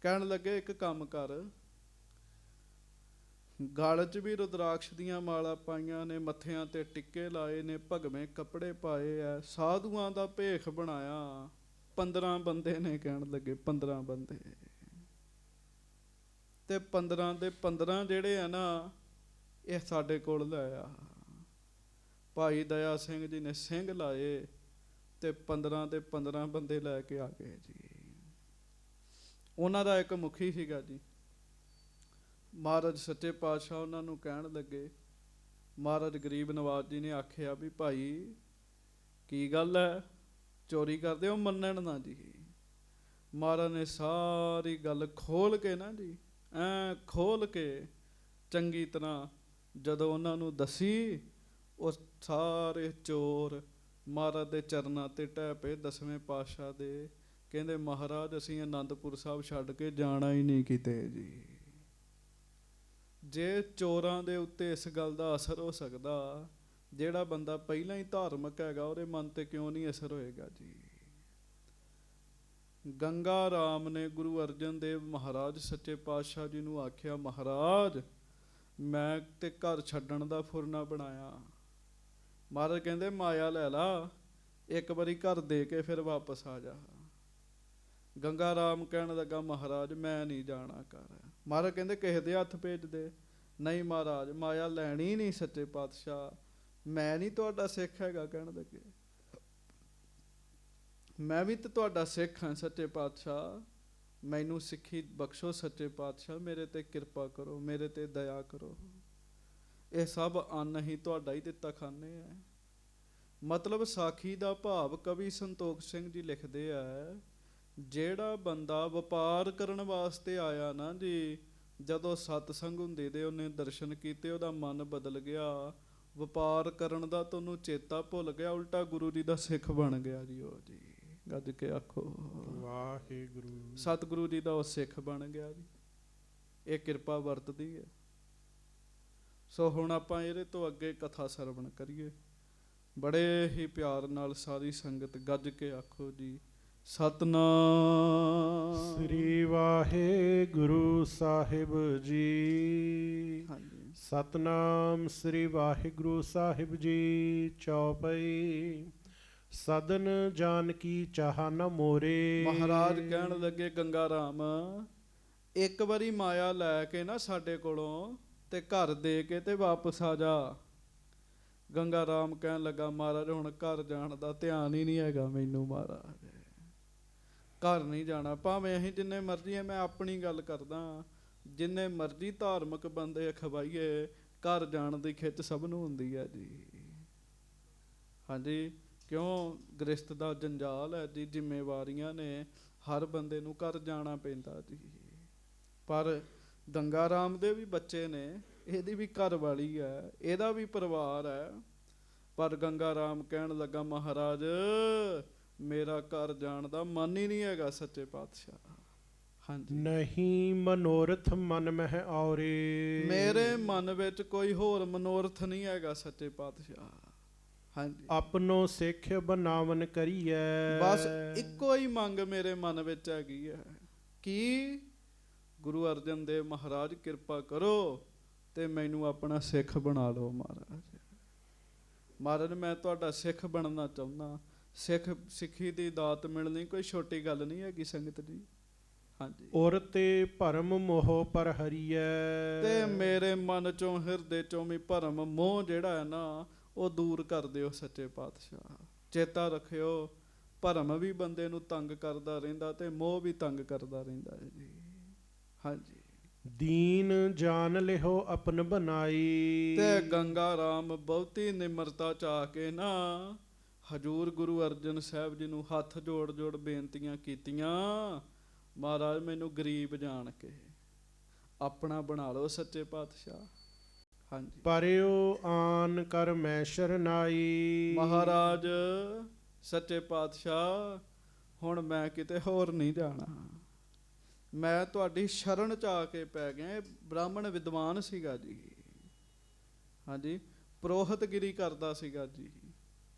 ਕਹਿਣ ਲੱਗੇ ਇੱਕ ਕੰਮ ਕਰ, ਗਲ 'ਚ ਵੀ ਰੁਦਰਾਕਸ਼ ਦੀਆਂ ਮਾਲਾ ਪਾਈਆਂ ਨੇ, ਮੱਥਿਆਂ ਤੇ ਟਿੱਕੇ ਲਾਏ ਨੇ, ਭਗਵੇਂ ਕੱਪੜੇ ਪਾਏ ਐ, ਸਾਧੂਆਂ ਦਾ ਭੇਖ ਬਣਾਇਆ, 15 ਬੰਦੇ ਨੇ। ਕਹਿਣ ਲੱਗੇ 15 ਬੰਦੇ ਤੇ 15 ਦੇ 15 ਜਿਹੜੇ ਆ ਨਾ ਇਹ ਸਾਡੇ ਕੋਲ ਲੈ ਆ। ਭਾਈ ਦਇਆ ਸਿੰਘ ਜੀ ਨੇ ਸਿੰਘ ਲਾਏ ਤੇ 15 ਦੇ 15 ਬੰਦੇ ਲੈ ਕੇ ਆ ਗਏ ਜੀ। ਉਹਨਾਂ ਦਾ ਇੱਕ ਮੁਖੀ ਸੀਗਾ ਜੀ। ਮਹਾਰਾਜ ਸੱਚੇ ਪਾਤਸ਼ਾਹ ਉਹਨਾਂ ਨੂੰ ਕਹਿਣ ਲੱਗੇ, ਮਹਾਰਾਜ ਗਰੀਬ ਨਵਾਜ ਜੀ ਨੇ ਆਖਿਆ ਵੀ ਭਾਈ ਕੀ ਗੱਲ ਹੈ, ਚੋਰੀ ਕਰਦੇ ਹੋ? ਮੰਨਣ ਨਾ ਜੀ। ਮਹਾਰਾਜ ਨੇ ਸਾਰੀ ਗੱਲ ਖੋਲ ਕੇ ਨਾ ਜੀ, ਖੋਲ ਕੇ ਚੰਗੀ ਤਰ੍ਹਾਂ ਜਦੋਂ ਉਹਨਾਂ ਨੂੰ ਦੱਸੀ, ਉਹ ਸਾਰੇ ਚੋਰ ਮਹਾਰਾਜ ਦੇ ਚਰਨਾਂ ਤੇ ਢਹਿ ਪਏ 10ਵੇਂ ਪਾਤਸ਼ਾਹ ਦੇ। ਕਹਿੰਦੇ ਮਹਾਰਾਜ ਅਸੀਂ ਆਨੰਦਪੁਰ ਸਾਹਿਬ ਛੱਡ ਕੇ ਜਾਣਾ ਹੀ ਨਹੀਂ ਕਿਤੇ ਜੀ। ਜੇ ਚੋਰਾਂ ਦੇ ਉੱਤੇ ਇਸ ਗੱਲ ਦਾ ਅਸਰ ਹੋ ਸਕਦਾ, ਜਿਹੜਾ ਬੰਦਾ ਪਹਿਲਾਂ ਹੀ ਧਾਰਮਿਕ ਹੈਗਾ ਉਹਦੇ ਮਨ ਤੇ ਕਿਉਂ ਨਹੀਂ ਅਸਰ ਹੋਏਗਾ ਜੀ। ਗੰਗਾ ਰਾਮ ਨੇ ਗੁਰੂ ਅਰਜਨ ਦੇਵ ਮਹਾਰਾਜ ਸੱਚੇ ਪਾਤਸ਼ਾਹ ਜੀ ਨੂੰ ਆਖਿਆ, ਮਹਾਰਾਜ ਮੈਂ ਤੇ ਘਰ ਛੱਡਣ ਦਾ ਫੁਰਨਾ ਬਣਾਇਆ। ਮਹਾਰਾਜ ਕਹਿੰਦੇ ਮਾਇਆ ਲੈ ਲਾ, ਇੱਕ ਵਾਰੀ ਘਰ ਦੇ ਕੇ ਫਿਰ ਵਾਪਸ ਆ ਜਾ। ਗੰਗਾ ਰਾਮ ਕਹਿਣ ਲੱਗਾ ਮਹਾਰਾਜ ਮੈਂ ਨਹੀਂ ਜਾਣਾ ਘਰ। ਮਹਾਰਾਜ ਕਹਿੰਦੇ ਕਿਸੇ ਦੇ ਹੱਥ ਭੇਜ ਦੇ। ਨਹੀਂ ਮਹਾਰਾਜ ਮਾਇਆ ਲੈਣੀ ਨਹੀਂ ਸੱਚੇ ਪਾਤਸ਼ਾਹ, ਮੈਂ ਨਹੀਂ ਤੁਹਾਡਾ ਸਿੱਖ ਹੈਗਾ। ਕਹਿਣ ਲੱਗੇ ਮੈਂ ਵੀ ਤਾਂ ਤੁਹਾਡਾ ਸਿੱਖ ਹਾਂ ਸੱਚੇ ਪਾਤਸ਼ਾਹ, ਮੈਨੂੰ ਸਿੱਖੀ ਬਖਸ਼ੋ ਸੱਚੇ ਪਾਤਸ਼ਾਹ, ਮੇਰੇ ਤੇ ਕਿਰਪਾ ਕਰੋ, ਮੇਰੇ ਤੇ ਦਇਆ ਕਰੋ। ਇਹ ਸਭ ਅੰਨ ਹੀ ਤੁਹਾਡਾ ਹੀ ਦਿੱਤਾ ਖਾਂਦੇ ਹੈ। ਮਤਲਬ ਸਾਖੀ ਦਾ ਭਾਵ ਕਵੀ ਸੰਤੋਖ ਸਿੰਘ ਜੀ ਲਿਖਦੇ ਆ, ਜਿਹੜਾ ਬੰਦਾ ਵਪਾਰ ਕਰਨ ਵਾਸਤੇ ਆਇਆ ਨਾ ਜੀ, ਜਦੋਂ ਸਤਸੰਗ ਹੁੰਦੇ ਦੇ ਉਹਨੇ ਦਰਸ਼ਨ ਕੀਤੇ, ਉਹਦਾ ਮਨ ਬਦਲ ਗਿਆ, ਵਪਾਰ ਕਰਨ ਦਾ ਤੁਹਾਨੂੰ ਚੇਤਾ ਭੁੱਲ ਗਿਆ, ਉਲਟਾ ਗੁਰੂ ਜੀ ਦਾ ਸਿੱਖ ਬਣ ਗਿਆ ਜੀ। ਉਹ ਜੀ ਗੱਜ ਕੇ ਆਖੋ ਵਾਹਿਗੁਰੂ। ਸਤਿਗੁਰੂ ਜੀ ਦਾ ਉਹ ਸਿੱਖ ਬਣ ਗਿਆ ਜੀ। ਇਹ ਕਿਰਪਾ ਵਰਤਦੀ ਹੈ। ਸੋ ਹੁਣ ਆਪਾਂ ਇਹਦੇ ਤੋਂ ਅੱਗੇ ਕਥਾ ਸਰਵਣ ਕਰੀਏ। ਬੜੇ ਹੀ ਪਿਆਰ ਨਾਲ ਸਾਰੀ ਸੰਗਤ ਗੱਜ ਕੇ ਆਖੋ ਜੀ ਸਤਨਾਮ ਸ੍ਰੀ ਵਾਹਿਗੁਰੂ ਸਾਹਿਬ ਜੀ। ਹਾਂਜੀ। ਸਤਨਾਮ ਸ੍ਰੀ ਵਾਹਿਗੁਰੂ ਸਾਹਿਬ ਜੀ। ਚੌਪਈ ਸਦਨ ਜਾਨਕੀ ਚਾਹ ਨ ਮੋਰੇ। ਮਹਾਰਾਜ ਕਹਿਣ ਲੱਗੇ ਗੰਗਾ ਰਾਮ ਇੱਕ ਵਾਰੀ ਮਾਇਆ ਲੈ ਕੇ ਨਾ ਸਾਡੇ ਕੋਲੋਂ ਤੇ ਘਰ ਦੇ ਕੇ ਤੇ ਵਾਪਸ ਆ ਜਾ। ਗੰਗਾ ਰਾਮ ਕਹਿਣ ਲੱਗਾ ਮਹਾਰਾਜ ਹੁਣ ਘਰ ਜਾਣ ਦਾ ਧਿਆਨ ਹੀ ਨਹੀਂ ਹੈਗਾ ਮੈਨੂੰ, ਮਹਾਰਾਜ ਘਰ ਨਹੀਂ ਜਾਣਾ। ਭਾਵੇਂ ਅਸੀਂ ਜਿੰਨੇ ਮਰਜ਼ੀ, ਮੈਂ ਆਪਣੀ ਗੱਲ ਕਰਦਾ, ਜਿੰਨੇ ਮਰਜ਼ੀ ਧਾਰਮਿਕ ਬੰਦੇ ਖਵਾਈਏ, ਘਰ ਜਾਣ ਦੀ ਖਿੱਚ ਸਭ ਨੂੰ ਹੁੰਦੀ ਹੈ ਜੀ। ਹਾਂਜੀ, ਕਿਉਂ? ਗ੍ਰਸਤ ਦਾ ਜੰਜਾਲ ਹੈ ਜੀ, ਜ਼ਿੰਮੇਵਾਰੀਆਂ ਨੇ, ਹਰ ਬੰਦੇ ਨੂੰ ਘਰ ਜਾਣਾ ਪੈਂਦਾ ਜੀ। ਪਰ ਗੰਗਾ ਰਾਮ ਦੇ ਵੀ ਬੱਚੇ ਨੇ, ਇਹਦੀ ਵੀ ਘਰ ਵਾਲੀ ਹੈ, ਇਹਦਾ ਵੀ ਪਰਿਵਾਰ ਹੈ। ਪਰ ਗੰਗਾ ਰਾਮ ਕਹਿਣ ਲੱਗਾ ਮਹਾਰਾਜ ਮੇਰਾ ਘਰ ਜਾਣ ਦਾ ਮਨ ਹੀ ਨਹੀਂ ਹੈਗਾ ਸੱਚੇ ਪਾਤਸ਼ਾਹ। ਹਾਂਜੀ। ਨਹੀਂ ਮਨੋਰਥ ਮਨ ਮਹਿ ਔਰੇ। ਮੇਰੇ ਮਨ ਵਿੱਚ ਕੋਈ ਹੋਰ ਮਨੋਰਥ ਨਹੀਂ ਹੈਗਾ ਸੱਚੇ ਪਾਤਸ਼ਾਹ। ਹਾਂਜੀ। ਆਪਣੋ ਸਿੱਖ ਬਨਾਵਨ ਕਰੀਐ। ਬਸ ਇੱਕੋ ਹੀ ਮੰਗ ਮੇਰੇ ਮਨ ਵਿੱਚ ਹੈਗੀ ਹੈ, ਕੀ ਗੁਰੂ ਅਰਜਨ ਦੇਵ ਮਹਾਰਾਜ ਕਿਰਪਾ ਕਰੋ, ਤੇ ਮੈਨੂੰ ਆਪਣਾ ਸਿੱਖ ਬਣਾ ਲਓ ਮਹਾਰਾਜ। ਮਹਾਰਾਜ ਮੈਂ ਤੁਹਾਡਾ ਸਿੱਖ ਬਣਨਾ ਚਾਹੁੰਦਾ। ਸਿੱਖੀ ਦੀ ਦਾਤ ਮਿਲਣੀ ਕੋਈ ਛੋਟੀ ਗੱਲ ਨਹੀਂ ਹੈਗੀ ਸੰਗਤ ਜੀ। ਹਾਂਜੀ। ਔਰ ਤੇ ਭਰਮ ਮੋਹ ਪਰ ਹਰੀਐ। ਤੇ ਮੇਰੇ ਮਨ ਚੋਂ ਹਿਰਦੇ ਚੋਂ ਵੀ ਭਰਮ ਮੋਹ ਜਿਹੜਾ ਹੈ ਨਾ ਉਹ ਦੂਰ ਕਰ ਦਿਓ ਸੱਚੇ ਪਾਤਸ਼ਾਹ। ਚੇਤਾ ਰੱਖਿਓ ਭਰਮ ਵੀ ਬੰਦੇ ਨੂੰ ਤੰਗ ਕਰਦਾ ਰਹਿੰਦਾ ਤੇ ਮੋਹ ਵੀ ਤੰਗ ਕਰਦਾ ਰਹਿੰਦਾ ਹੈ ਜੀ। ਹਾਂਜੀ। ਦੀਨ ਜਾਨ ਲਿਹੋ ਆਪਨ ਬਨਾਈ। ਤੇ ਗੰਗਾ ਰਾਮ ਬਹੁਤੀ ਨਿਮਰਤਾ ਚਾਹ ਕੇ ਨਾ ਹਜੂਰ ਗੁਰੂ ਅਰਜਨ ਸਾਹਿਬ ਜੀ ਨੂੰ ਹੱਥ ਜੋੜ ਜੋੜ ਬੇਨਤੀਆਂ ਕੀਤੀਆਂ। ਮਹਾਰਾਜ ਮੈਨੂੰ ਗਰੀਬ ਜਾਣ ਕੇ ਆਪਣਾ ਬਣਾ ਲਓ ਸੱਚੇ ਪਾਤਸ਼ਾਹ। ਹਾਂਜੀ। ਪਰਿਓ ਆਨ ਕਰ ਮੈਂ ਸ਼ਰਨਾਈ। ਮਹਾਰਾਜ ਸੱਚੇ ਪਾਤਸ਼ਾਹ ਹੁਣ ਮੈਂ ਕਿਤੇ ਹੋਰ ਨਹੀਂ ਜਾਣਾ। ਮੈਂ ਤੁਹਾਡੀ ਸ਼ਰਨ ਚ ਆ ਕੇ ਪੈ ਗਿਆ। ਬ੍ਰਾਹਮਣ ਵਿਦਵਾਨ ਸੀਗਾ ਜੀ। ਹਾਂਜੀ। ਪ੍ਰੋਹਤਗਿਰੀ ਕਰਦਾ ਸੀਗਾ ਜੀ।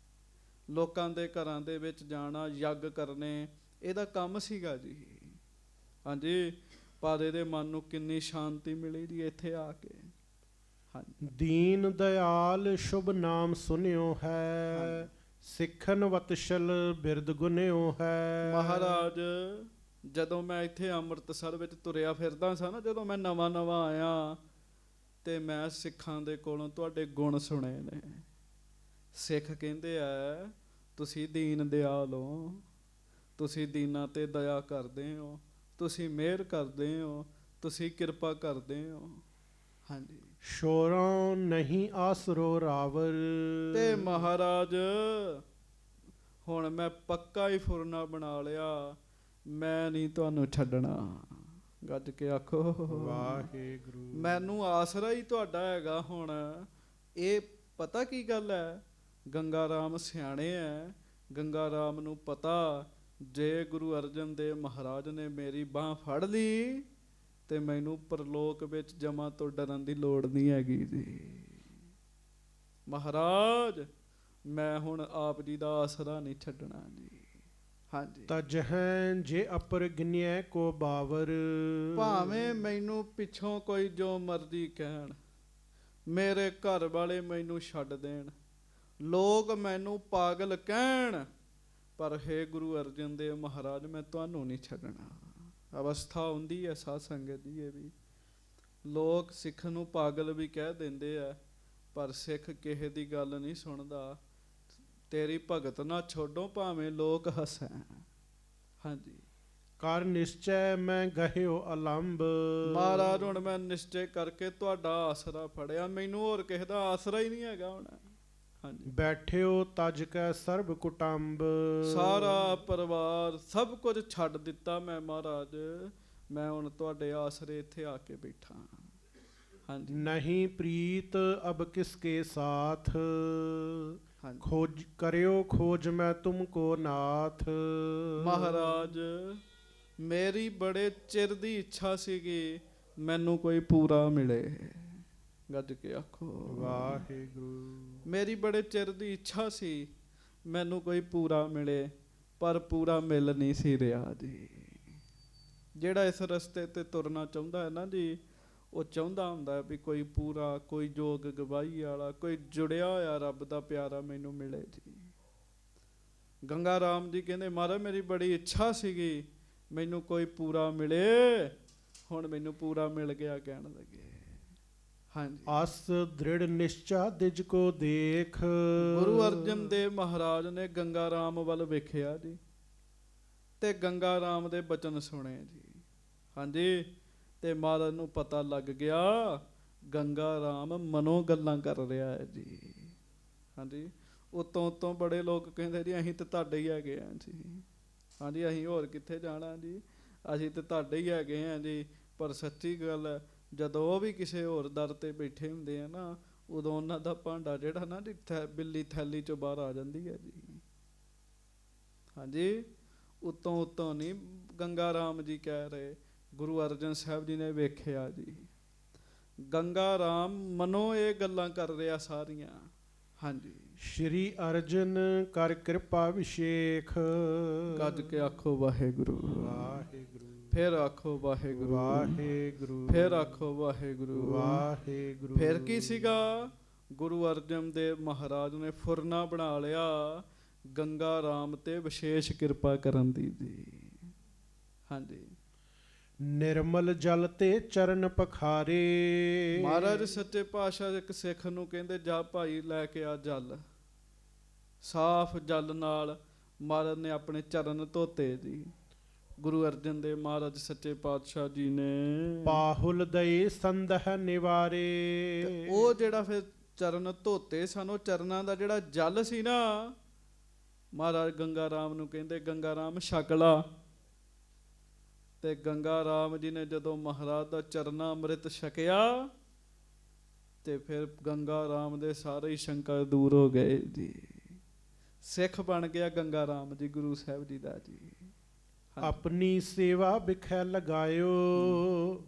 ਲੋਕਾਂ ਦੇ ਘਰਾਂ ਦੇ ਵਿੱਚ ਜਾਣਾ, ਯੱਗ ਕਰਨੇ, ਇਹਦਾ ਕੰਮ ਸੀਗਾ ਜੀ। ਹਾਂਜੀ। ਪਰ ਇਹਦੇ ਮਨ ਨੂੰ ਕਿੰਨੀ ਸ਼ਾਂਤੀ ਮਿਲੀ ਜੀ ਇੱਥੇ ਆ ਕੇ। ਹਾਂਜੀ। ਦੀਨ ਦਇਆਲ ਸ਼ੁਭ ਨਾਮ ਸੁਨਿਓ ਹੈ। ਹਾਂਜੀ। ਸਿੱਖਨ ਵਤਸ਼ਲ ਬਿਰਦ ਗੁਨਿਓ ਹੈ। ਮਹਾਰਾਜ ਜਦੋਂ ਮੈਂ ਇੱਥੇ ਅੰਮ੍ਰਿਤਸਰ ਵਿੱਚ ਤੁਰਿਆ ਫਿਰਦਾ ਸਾਂ ਨਾ, ਜਦੋਂ ਮੈਂ ਨਵਾਂ ਨਵਾਂ ਆਇਆ ਤੇ ਮੈਂ ਸਿੱਖਾਂ ਦੇ ਕੋਲੋਂ ਤੁਹਾਡੇ ਗੁਣ ਸੁਣੇ ਨੇ। ਸਿੱਖ ਕਹਿੰਦੇ ਆ ਤੁਸੀਂ ਦੀਨ ਦਿਆਲ ਹੋ, ਤੁਸੀਂ ਦੀਨਾਂ ਤੇ ਦਇਆ ਕਰਦੇ ਹੋ, ਤੁਸੀਂ ਮਿਹਰ ਕਰਦੇ ਹੋ, ਤੁਸੀਂ ਕਿਰਪਾ ਕਰਦੇ ਹੋ। ਹਾਂਜੀ। ਸ਼ੋਰਾਂ ਨਹੀਂ ਆਸਰੋ ਰਾਵਰ। ਤੇ ਮਹਾਰਾਜ ਹੁਣ ਮੈਂ ਪੱਕਾ ਹੀ ਫੁਰਨਾ ਬਣਾ ਲਿਆ। ਮੈਂ ਨਹੀਂ ਤੁਹਾਨੂੰ ਛੱਡਣਾ। ਗੱਜ ਕੇ ਆਖੋ ਵਾਹਿਗੁਰੂ। ਮੈਨੂੰ ਆਸਰਾ ਹੀ ਤੁਹਾਡਾ ਹੈਗਾ। ਹੁਣ ਇਹ ਪਤਾ ਕੀ ਗੱਲ ਹੈ, ਗੰਗਾ ਰਾਮ ਸਿਆਣੇ ਹੈ। ਗੰਗਾ ਰਾਮ ਨੂੰ ਪਤਾ ਜੇ ਗੁਰੂ ਅਰਜਨ ਦੇਵ ਮਹਾਰਾਜ ਨੇ ਮੇਰੀ ਬਾਂਹ ਫੜ ਲਈ ਤੇ ਮੈਨੂੰ ਪਰਲੋਕ ਵਿੱਚ ਜਮਾਂ ਤੋਂ ਡਰਨ ਦੀ ਲੋੜ ਨਹੀਂ ਹੈਗੀ ਜੀ। ਮਹਾਰਾਜ ਮੈਂ ਹੁਣ ਆਪ ਜੀ ਦਾ ਆਸਰਾ ਨਹੀਂ ਛੱਡਣਾ ਜੀ। ਹਾਂਜੀ। ਤਜਹਿ ਜੇ ਅਪਰ ਗਿਨਿਐ ਕੋ ਬਾਵਰ। ਭਾਵੇਂ ਮੈਨੂੰ ਪਿੱਛੋਂ ਕੋਈ ਜੋ ਮਰਜ਼ੀ ਕਹਿਣ, ਮੇਰੇ ਘਰ ਵਾਲੇ ਮੈਨੂੰ ਛੱਡ ਦੇਣ, ਲੋਕ ਮੈਨੂੰ ਪਾਗਲ ਕਹਿਣ, ਪਰ ਹੇ ਗੁਰੂ ਅਰਜਨ ਦੇਵ ਮਹਾਰਾਜ ਮੈਂ ਤੁਹਾਨੂੰ ਨਹੀਂ ਛੱਡਣਾ। ਅਵਸਥਾ ਹੁੰਦੀ ਹੈ ਸਾਧ ਸੰਗਤ ਜੀ। ਇਹ ਵੀ ਲੋਕ ਸਿੱਖ ਨੂੰ ਪਾਗਲ ਵੀ ਕਹਿ ਦਿੰਦੇ ਆ, ਪਰ ਸਿੱਖ ਕਿਸੇ ਦੀ ਗੱਲ ਨਹੀਂ ਸੁਣਦਾ। ਤੇਰੀ ਭਗਤ ਨਾ ਛੋਡੋ ਭਾਵੇਂ ਲੋਕ ਹੱਸੈਂ। ਹਾਂਜੀ। ਕਰ ਨਿਸ਼ਚੈ ਮੈਂ ਗਹਿਓ ਅਲੰਬ। ਮਹਾਰਾਜ ਹੁਣ ਮੈਂ ਨਿਸ਼ਚੈ ਕਰਕੇ ਤੁਹਾਡਾ ਆਸਰਾ ਫੜਿਆ। ਮੈਨੂੰ ਹੋਰ ਕਿਸੇ ਦਾ ਆਸਰਾ ਹੀ ਨਹੀਂ ਹੈਗਾ ਹੁਣ। ਹਾਂਜੀ। ਬੈਠਿਓ ਤਜ ਕੈ ਸਰਬ ਕੁਟੰਬ। ਸਾਰਾ ਪਰਿਵਾਰ ਸਭ ਕੁਝ ਛੱਡ ਦਿੱਤਾ ਮੈਂ ਮਹਾਰਾਜ। ਮੈਂ ਹੁਣ ਤੁਹਾਡੇ ਆਸਰੇ ਇੱਥੇ ਆ ਕੇ ਬੈਠਾ। ਹਾਂਜੀ। ਨਹੀਂ ਪ੍ਰੀਤ ਅਬ ਕਿਸਕੇ ਸਾਥ। ਹਾਂਜੀ। ਖੋਜ ਕਰਿਓ ਖੋਜ ਮੈਂ ਤੁਮਕੋ ਨਾਥ। ਮਹਾਰਾਜ ਮੇਰੀ ਬੜੇ ਚਿਰ ਦੀ ਇੱਛਾ ਸੀਗੀ ਮੈਨੂੰ ਕੋਈ ਪੂਰਾ ਮਿਲੇ। ਗੱਜ ਕੇ ਆਖੋ ਵਾਹਿਗੁਰੂ। ਮੇਰੀ ਬੜੇ ਚਿਰ ਦੀ ਇੱਛਾ ਸੀ ਮੈਨੂੰ ਕੋਈ ਪੂਰਾ ਮਿਲੇ, ਪਰ ਪੂਰਾ ਮਿਲ ਨਹੀਂ ਸੀ ਰਿਹਾ ਜੀ। ਜਿਹੜਾ ਇਸ ਰਸਤੇ ਤੇ ਤੁਰਨਾ ਚਾਹੁੰਦਾ ਹੈ ਨਾ ਜੀ, ਉਹ ਚਾਹੁੰਦਾ ਹੁੰਦਾ ਵੀ ਕੋਈ ਪੂਰਾ, ਕੋਈ ਜੋਗ ਗਵਾਹੀ ਵਾਲਾ, ਕੋਈ ਜੁੜਿਆ ਹੋਇਆ ਰੱਬ ਦਾ ਪਿਆਰਾ ਮੈਨੂੰ ਮਿਲੇ ਜੀ। ਗੰਗਾ ਰਾਮ ਜੀ ਕਹਿੰਦੇ ਮਹਾਰਾਜ ਮੇਰੀ ਬੜੀ ਇੱਛਾ ਸੀਗੀ ਮੈਨੂੰ ਕੋਈ ਪੂਰਾ ਮਿਲੇ, ਹੁਣ ਮੈਨੂੰ ਪੂਰਾ ਮਿਲ ਗਿਆ ਕਹਿਣ ਲੱਗੇ। ਹਾਂਜੀ। ਅਸ ਦ੍ਰਿੜ ਨਿਸ਼ਚਾ ਦਿਜ ਕੋ ਦੇਖ। ਗੁਰੂ ਅਰਜਨ ਦੇਵ ਮਹਾਰਾਜ ਨੇ ਗੰਗਾ ਰਾਮ ਵੱਲ ਵੇਖਿਆ ਜੀ ਤੇ ਗੰਗਾ ਰਾਮ ਦੇ ਬਚਨ ਸੁਣੇ ਜੀ। ਹਾਂਜੀ। ਤੇ ਮਹਾਰਾਜ ਨੂੰ ਪਤਾ ਲੱਗ ਗਿਆ ਗੰਗਾ ਰਾਮ ਮਨੋਂ ਗੱਲਾਂ ਕਰ ਰਿਹਾ ਹੈ ਜੀ। ਹਾਂਜੀ। ਉਤੋਂ ਬੜੇ ਲੋਕ ਕਹਿੰਦੇ ਜੀ ਅਸੀਂ ਤੇ ਤੁਹਾਡੇ ਹੀ ਹੈਗੇ ਆ ਜੀ। ਹਾਂਜੀ। ਅਸੀਂ ਹੋਰ ਕਿੱਥੇ ਜਾਣਾ ਜੀ, ਅਸੀਂ ਤੇ ਤੁਹਾਡੇ ਹੀ ਹੈਗੇ ਆ ਜੀ। ਪਰ ਸੱਚੀ ਗੱਲ ਹੈ ਜਦੋਂ ਉਹ ਵੀ ਕਿਸੇ ਹੋਰ ਦਰ ਤੇ ਬੈਠੇ ਹੁੰਦੇ ਆ ਨਾ, ਉਦੋਂ ਉਹਨਾਂ ਦਾ ਭਾਂਡਾ ਜਿਹੜਾ ਨਾ ਜੀ ਬਿੱਲੀ ਥੈਲੀ ਚੋਂ ਬਾਹਰ ਆ ਜਾਂਦੀ ਹੈ ਜੀ। ਹਾਂਜੀ। ਉਤੋਂ ਨਹੀਂ ਗੰਗਾ ਰਾਮ ਜੀ ਕਹਿ ਰਹੇ, ਗੁਰੂ ਅਰਜਨ ਸਾਹਿਬ ਜੀ ਨੇ ਵੇਖਿਆ ਜੀ ਗੰਗਾ ਰਾਮ ਮਨੋਂ ਇਹ ਗੱਲਾਂ ਕਰ ਰਿਹਾ ਸਾਰੀਆਂ। ਹਾਂਜੀ। ਸ਼੍ਰੀ ਅਰਜਨ ਕਰ ਕਿਰਪਾ ਵਿਸ਼ੇਖ। ਗੱਜ ਕੇ ਆਖੋ ਵਾਹਿਗੁਰੂ। ਵਾਹਿਗੁਰੂ। ਫਿਰ ਆਖੋ ਵਾਹਿਗੁਰੂ, ਵਾਹਿਗੁਰੂ, ਫਿਰ ਆਖੋ ਵਾਹਿਗੁਰੂ, ਵਾਹਿਗੁਰੂ। ਫਿਰ ਕੀ ਸੀਗਾ? ਗੁਰੂ ਅਰਜਨ ਦੇਵ ਮਹਾਰਾਜ ਨੇ ਫੁਰਨਾ ਬਣਾ ਲਿਆ ਗੰਗਾ ਰਾਮ ਤੇ ਵਿਸ਼ੇਸ਼ ਕਿਰਪਾ ਕਰਨ ਦੀ ਜੀ। ਹਾਂਜੀ, ਨਿਰਮਲ ਜਲ ਤੇ ਚਰਨ ਪਖਾਰੇ। ਮਹਾਰਾਜ ਸੱਚੇ ਪਾਤਸ਼ਾਹ ਇੱਕ ਸਿੱਖ ਨੂੰ ਕਹਿੰਦੇ ਜਾ ਭਾਈ ਲੈ ਕੇ ਆ ਜਲ। ਸਾਫ਼ ਜਲ ਨਾਲ ਮਹਾਰਾਜ ਨੇ ਆਪਣੇ ਚਰਨ ਧੋਤੇ ਜੀ। ਗੁਰੂ ਅਰਜਨ ਦੇਵ ਮਹਾਰਾਜ ਸੱਚੇ ਪਾਤਸ਼ਾਹ ਜੀ ਨੇ ਪਾਹੁਲ ਦਈ ਸੰਦਹ ਨਿਵਾਰੇ। ਉਹ ਜਿਹੜਾ ਫਿਰ ਚਰਨ ਧੋਤੇ ਸਨ, ਉਹ ਚਰਨਾਂ ਦਾ ਜਿਹੜਾ ਜਲ ਸੀ ਨਾ, ਮਹਾਰਾਜ ਗੰਗਾ ਰਾਮ ਨੂੰ ਕਹਿੰਦੇ ਗੰਗਾ ਰਾਮ ਛਕ ਲਾ। ਤੇ ਗੰਗਾ ਰਾਮ ਜੀ ਨੇ ਜਦੋਂ ਮਹਾਰਾਜ ਦਾ ਚਰਨਾ ਅੰਮ੍ਰਿਤ ਛਕਿਆ ਤੇ ਫਿਰ ਗੰਗਾ ਰਾਮ ਦੇ ਸਾਰੇ ਹੀ ਸ਼ੰਕਾ ਦੂਰ ਹੋ ਗਏ ਜੀ। ਸਿੱਖ ਬਣ ਗਿਆ ਗੰਗਾ ਰਾਮ ਜੀ ਗੁਰੂ ਸਾਹਿਬ ਜੀ ਦਾ ਜੀ। ਆਪਣੀ ਸੇਵਾ ਬਿਖੈ ਲਗਾਇਓ,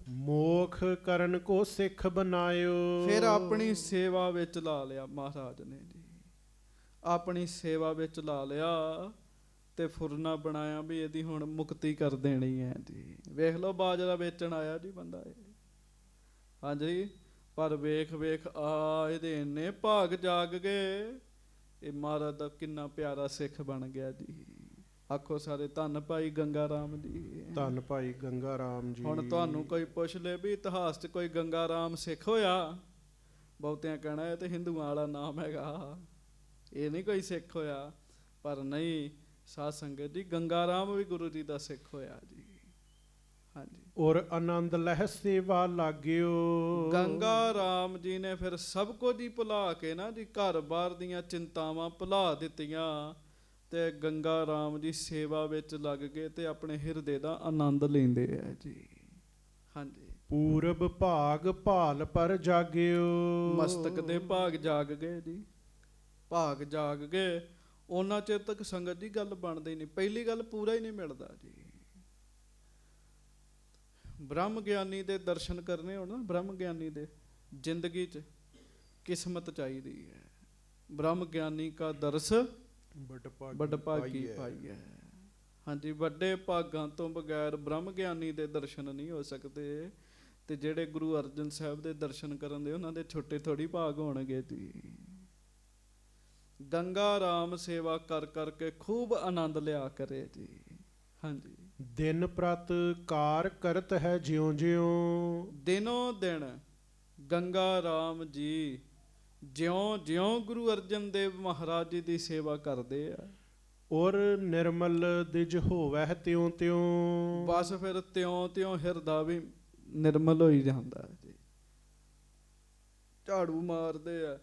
ਮੋਖ ਕਰਨ ਕੋ ਸਿੱਖ ਬਨਾਇਓ। ਫਿਰ ਆਪਣੀ ਸੇਵਾ ਵਿੱਚ ਲਾ ਲਿਆ ਮਹਾਰਾਜ ਨੇ ਜੀ, ਆਪਣੀ ਸੇਵਾ ਵਿੱਚ ਲਾ ਲਿਆ ਤੇ ਫੁਰਨਾ ਬਣਾਇਆ ਵੀ ਇਹਦੀ ਹੁਣ ਮੁਕਤੀ ਕਰ ਦੇਣੀ ਹੈ ਜੀ। ਵੇਖ ਲਓ ਬਾਜਰਾ ਵੇਚਣ ਆਇਆ ਜੀ ਬੰਦਾ ਇਹ, ਹਾਂਜੀ, ਪਰ ਵੇਖ ਵੇਖ ਆ ਇਹਦੇ ਇੰਨੇ ਭਾਗ ਜਾਗ ਗਏ, ਇਹ ਮਹਾਰਾਜ ਦਾ ਕਿੰਨਾ ਪਿਆਰਾ ਸਿੱਖ ਬਣ ਗਿਆ ਜੀ। ਆਖੋ ਸਾਰੇ ਧੰਨ ਭਾਈ ਗੰਗਾ ਰਾਮ ਜੀ, ਧੰਨ ਭਾਈ ਗੰਗਾ ਰਾਮ ਜੀ। ਹੁਣ ਤੁਹਾਨੂੰ ਕੋਈ ਪੁੱਛ ਲੈ ਵੀ ਇਤਿਹਾਸ 'ਚ ਕੋਈ ਗੰਗਾ ਰਾਮ ਸਿੱਖ ਹੋਇਆ, ਬਹੁਤਿਆਂ ਕਹਿਣਾ ਇਹ ਤੇ ਹਿੰਦੂਆਂ ਵਾਲਾ ਨਾਮ ਹੈਗਾ, ਇਹ ਨਹੀਂ ਕੋਈ ਸਿੱਖ ਹੋਇਆ। ਪਰ ਨਹੀਂ ਸਾਧ ਸੰਗਤ ਜੀ, ਗੰਗਾ ਰਾਮ ਵੀ ਗੁਰੂ ਜੀ ਦਾ ਸਿੱਖ ਹੋਇਆ ਜੀ। ਹਾਂਜੀ, ਔਰ ਆਨੰਦ ਲਹਿ ਸੇਵਾ ਲਾਗਿਓ। ਗੰਗਾ ਰਾਮ ਜੀ ਨੇ ਫਿਰ ਸਭ ਕੁਝ ਹੀ ਭੁਲਾ ਕੇ ਨਾ ਜੀ, ਘਰ ਬਾਰ ਦੀਆਂ ਚਿੰਤਾਵਾਂ ਭੁਲਾ ਦਿੱਤੀਆਂ ਤੇ ਗੰਗਾ ਰਾਮ ਜੀ ਸੇਵਾ ਵਿੱਚ ਲੱਗ ਗਏ ਤੇ ਆਪਣੇ ਹਿਰਦੇ ਦਾ ਆਨੰਦ ਲੈਂਦੇ ਆ ਜੀ। ਹਾਂਜੀ, ਪੂਰਬ ਭਾਗ ਭਾਲ ਪਰ ਜਾਗਿਓ। ਮਸਤਕ ਦੇ ਭਾਗ ਜਾਗ ਗਏ ਜੀ, ਭਾਗ ਜਾਗ ਗਏ। ਉਹਨਾਂ ਚਿਰ ਤੱਕ ਸੰਗਤ ਦੀ ਗੱਲ ਬਣਦੀ ਨਹੀਂ, ਪਹਿਲੀ ਗੱਲ ਪੂਰਾ ਹੀ ਨਹੀਂ ਮਿਲਦਾ ਜੀ। ਬ੍ਰਹਮ ਗਿਆਨੀ ਦੇ ਦਰਸ਼ਨ ਕਰਨੇ ਹੋਣ ਨਾ, ਬ੍ਰਹਮ ਗਿਆਨੀ ਦੇ ਜ਼ਿੰਦਗੀ 'ਚ ਕਿਸਮਤ ਚਾਹੀਦੀ ਹੈ। ਬ੍ਰਹਮ ਗਿਆਨੀ ਕਾ ਦਰਸ ਵੱਡ ਭਾਗੀ ਪਾਈ ਹੈ। ਹਾਂਜੀ, ਵੱਡੇ ਭਾਗਾਂ ਤੋਂ ਬਗੈਰ ਬ੍ਰਹਮ ਗਿਆਨੀ ਦੇ ਦਰਸ਼ਨ ਨਹੀਂ ਹੋ ਸਕਦੇ। ਤੇ ਜਿਹੜੇ ਗੁਰੂ ਅਰਜਨ ਸਾਹਿਬ ਦੇ ਦਰਸ਼ਨ ਕਰਨ ਦੇ, ਉਹਨਾਂ ਦੇ ਛੋਟੇ ਥੋੜੀ ਭਾਗ ਹੋਣਗੇ ਜੀ। ਗੰਗਾ ਰਾਮ ਸੇਵਾ ਕਰ ਕਰਕੇ ਖੂਬ ਆਨੰਦ ਲਿਆ ਕਰੇ ਜੀ। ਹਾਂਜੀ, ਦਿਨ ਪ੍ਰਤ ਕਾਰ ਕਰਤ ਹੈ ਜਿਉਂ ਜਿਉਂ। ਦਿਨੋਂ ਦਿਨ ਗੰਗਾ ਰਾਮ ਜੀ ਜਿਉਂ ਜਿਉਂ ਗੁਰੂ ਅਰਜਨ ਦੇਵ ਮਹਾਰਾਜ ਜੀ ਦੀ ਸੇਵਾ ਕਰਦੇ ਆ, ਔਰ ਨਿਰਮਲ ਦਿਜ ਹੋਵੈ ਤਿਉਂ ਤਿਉਂ। ਬਸ ਫਿਰ ਤਿਉਂ ਤਿਉਂ ਹਿਰਦਾ ਵੀ ਨਿਰਮਲ ਹੋਈ ਜਾਂਦਾ ਜੀ। ਝਾੜੂ ਮਾਰਦੇ ਆ,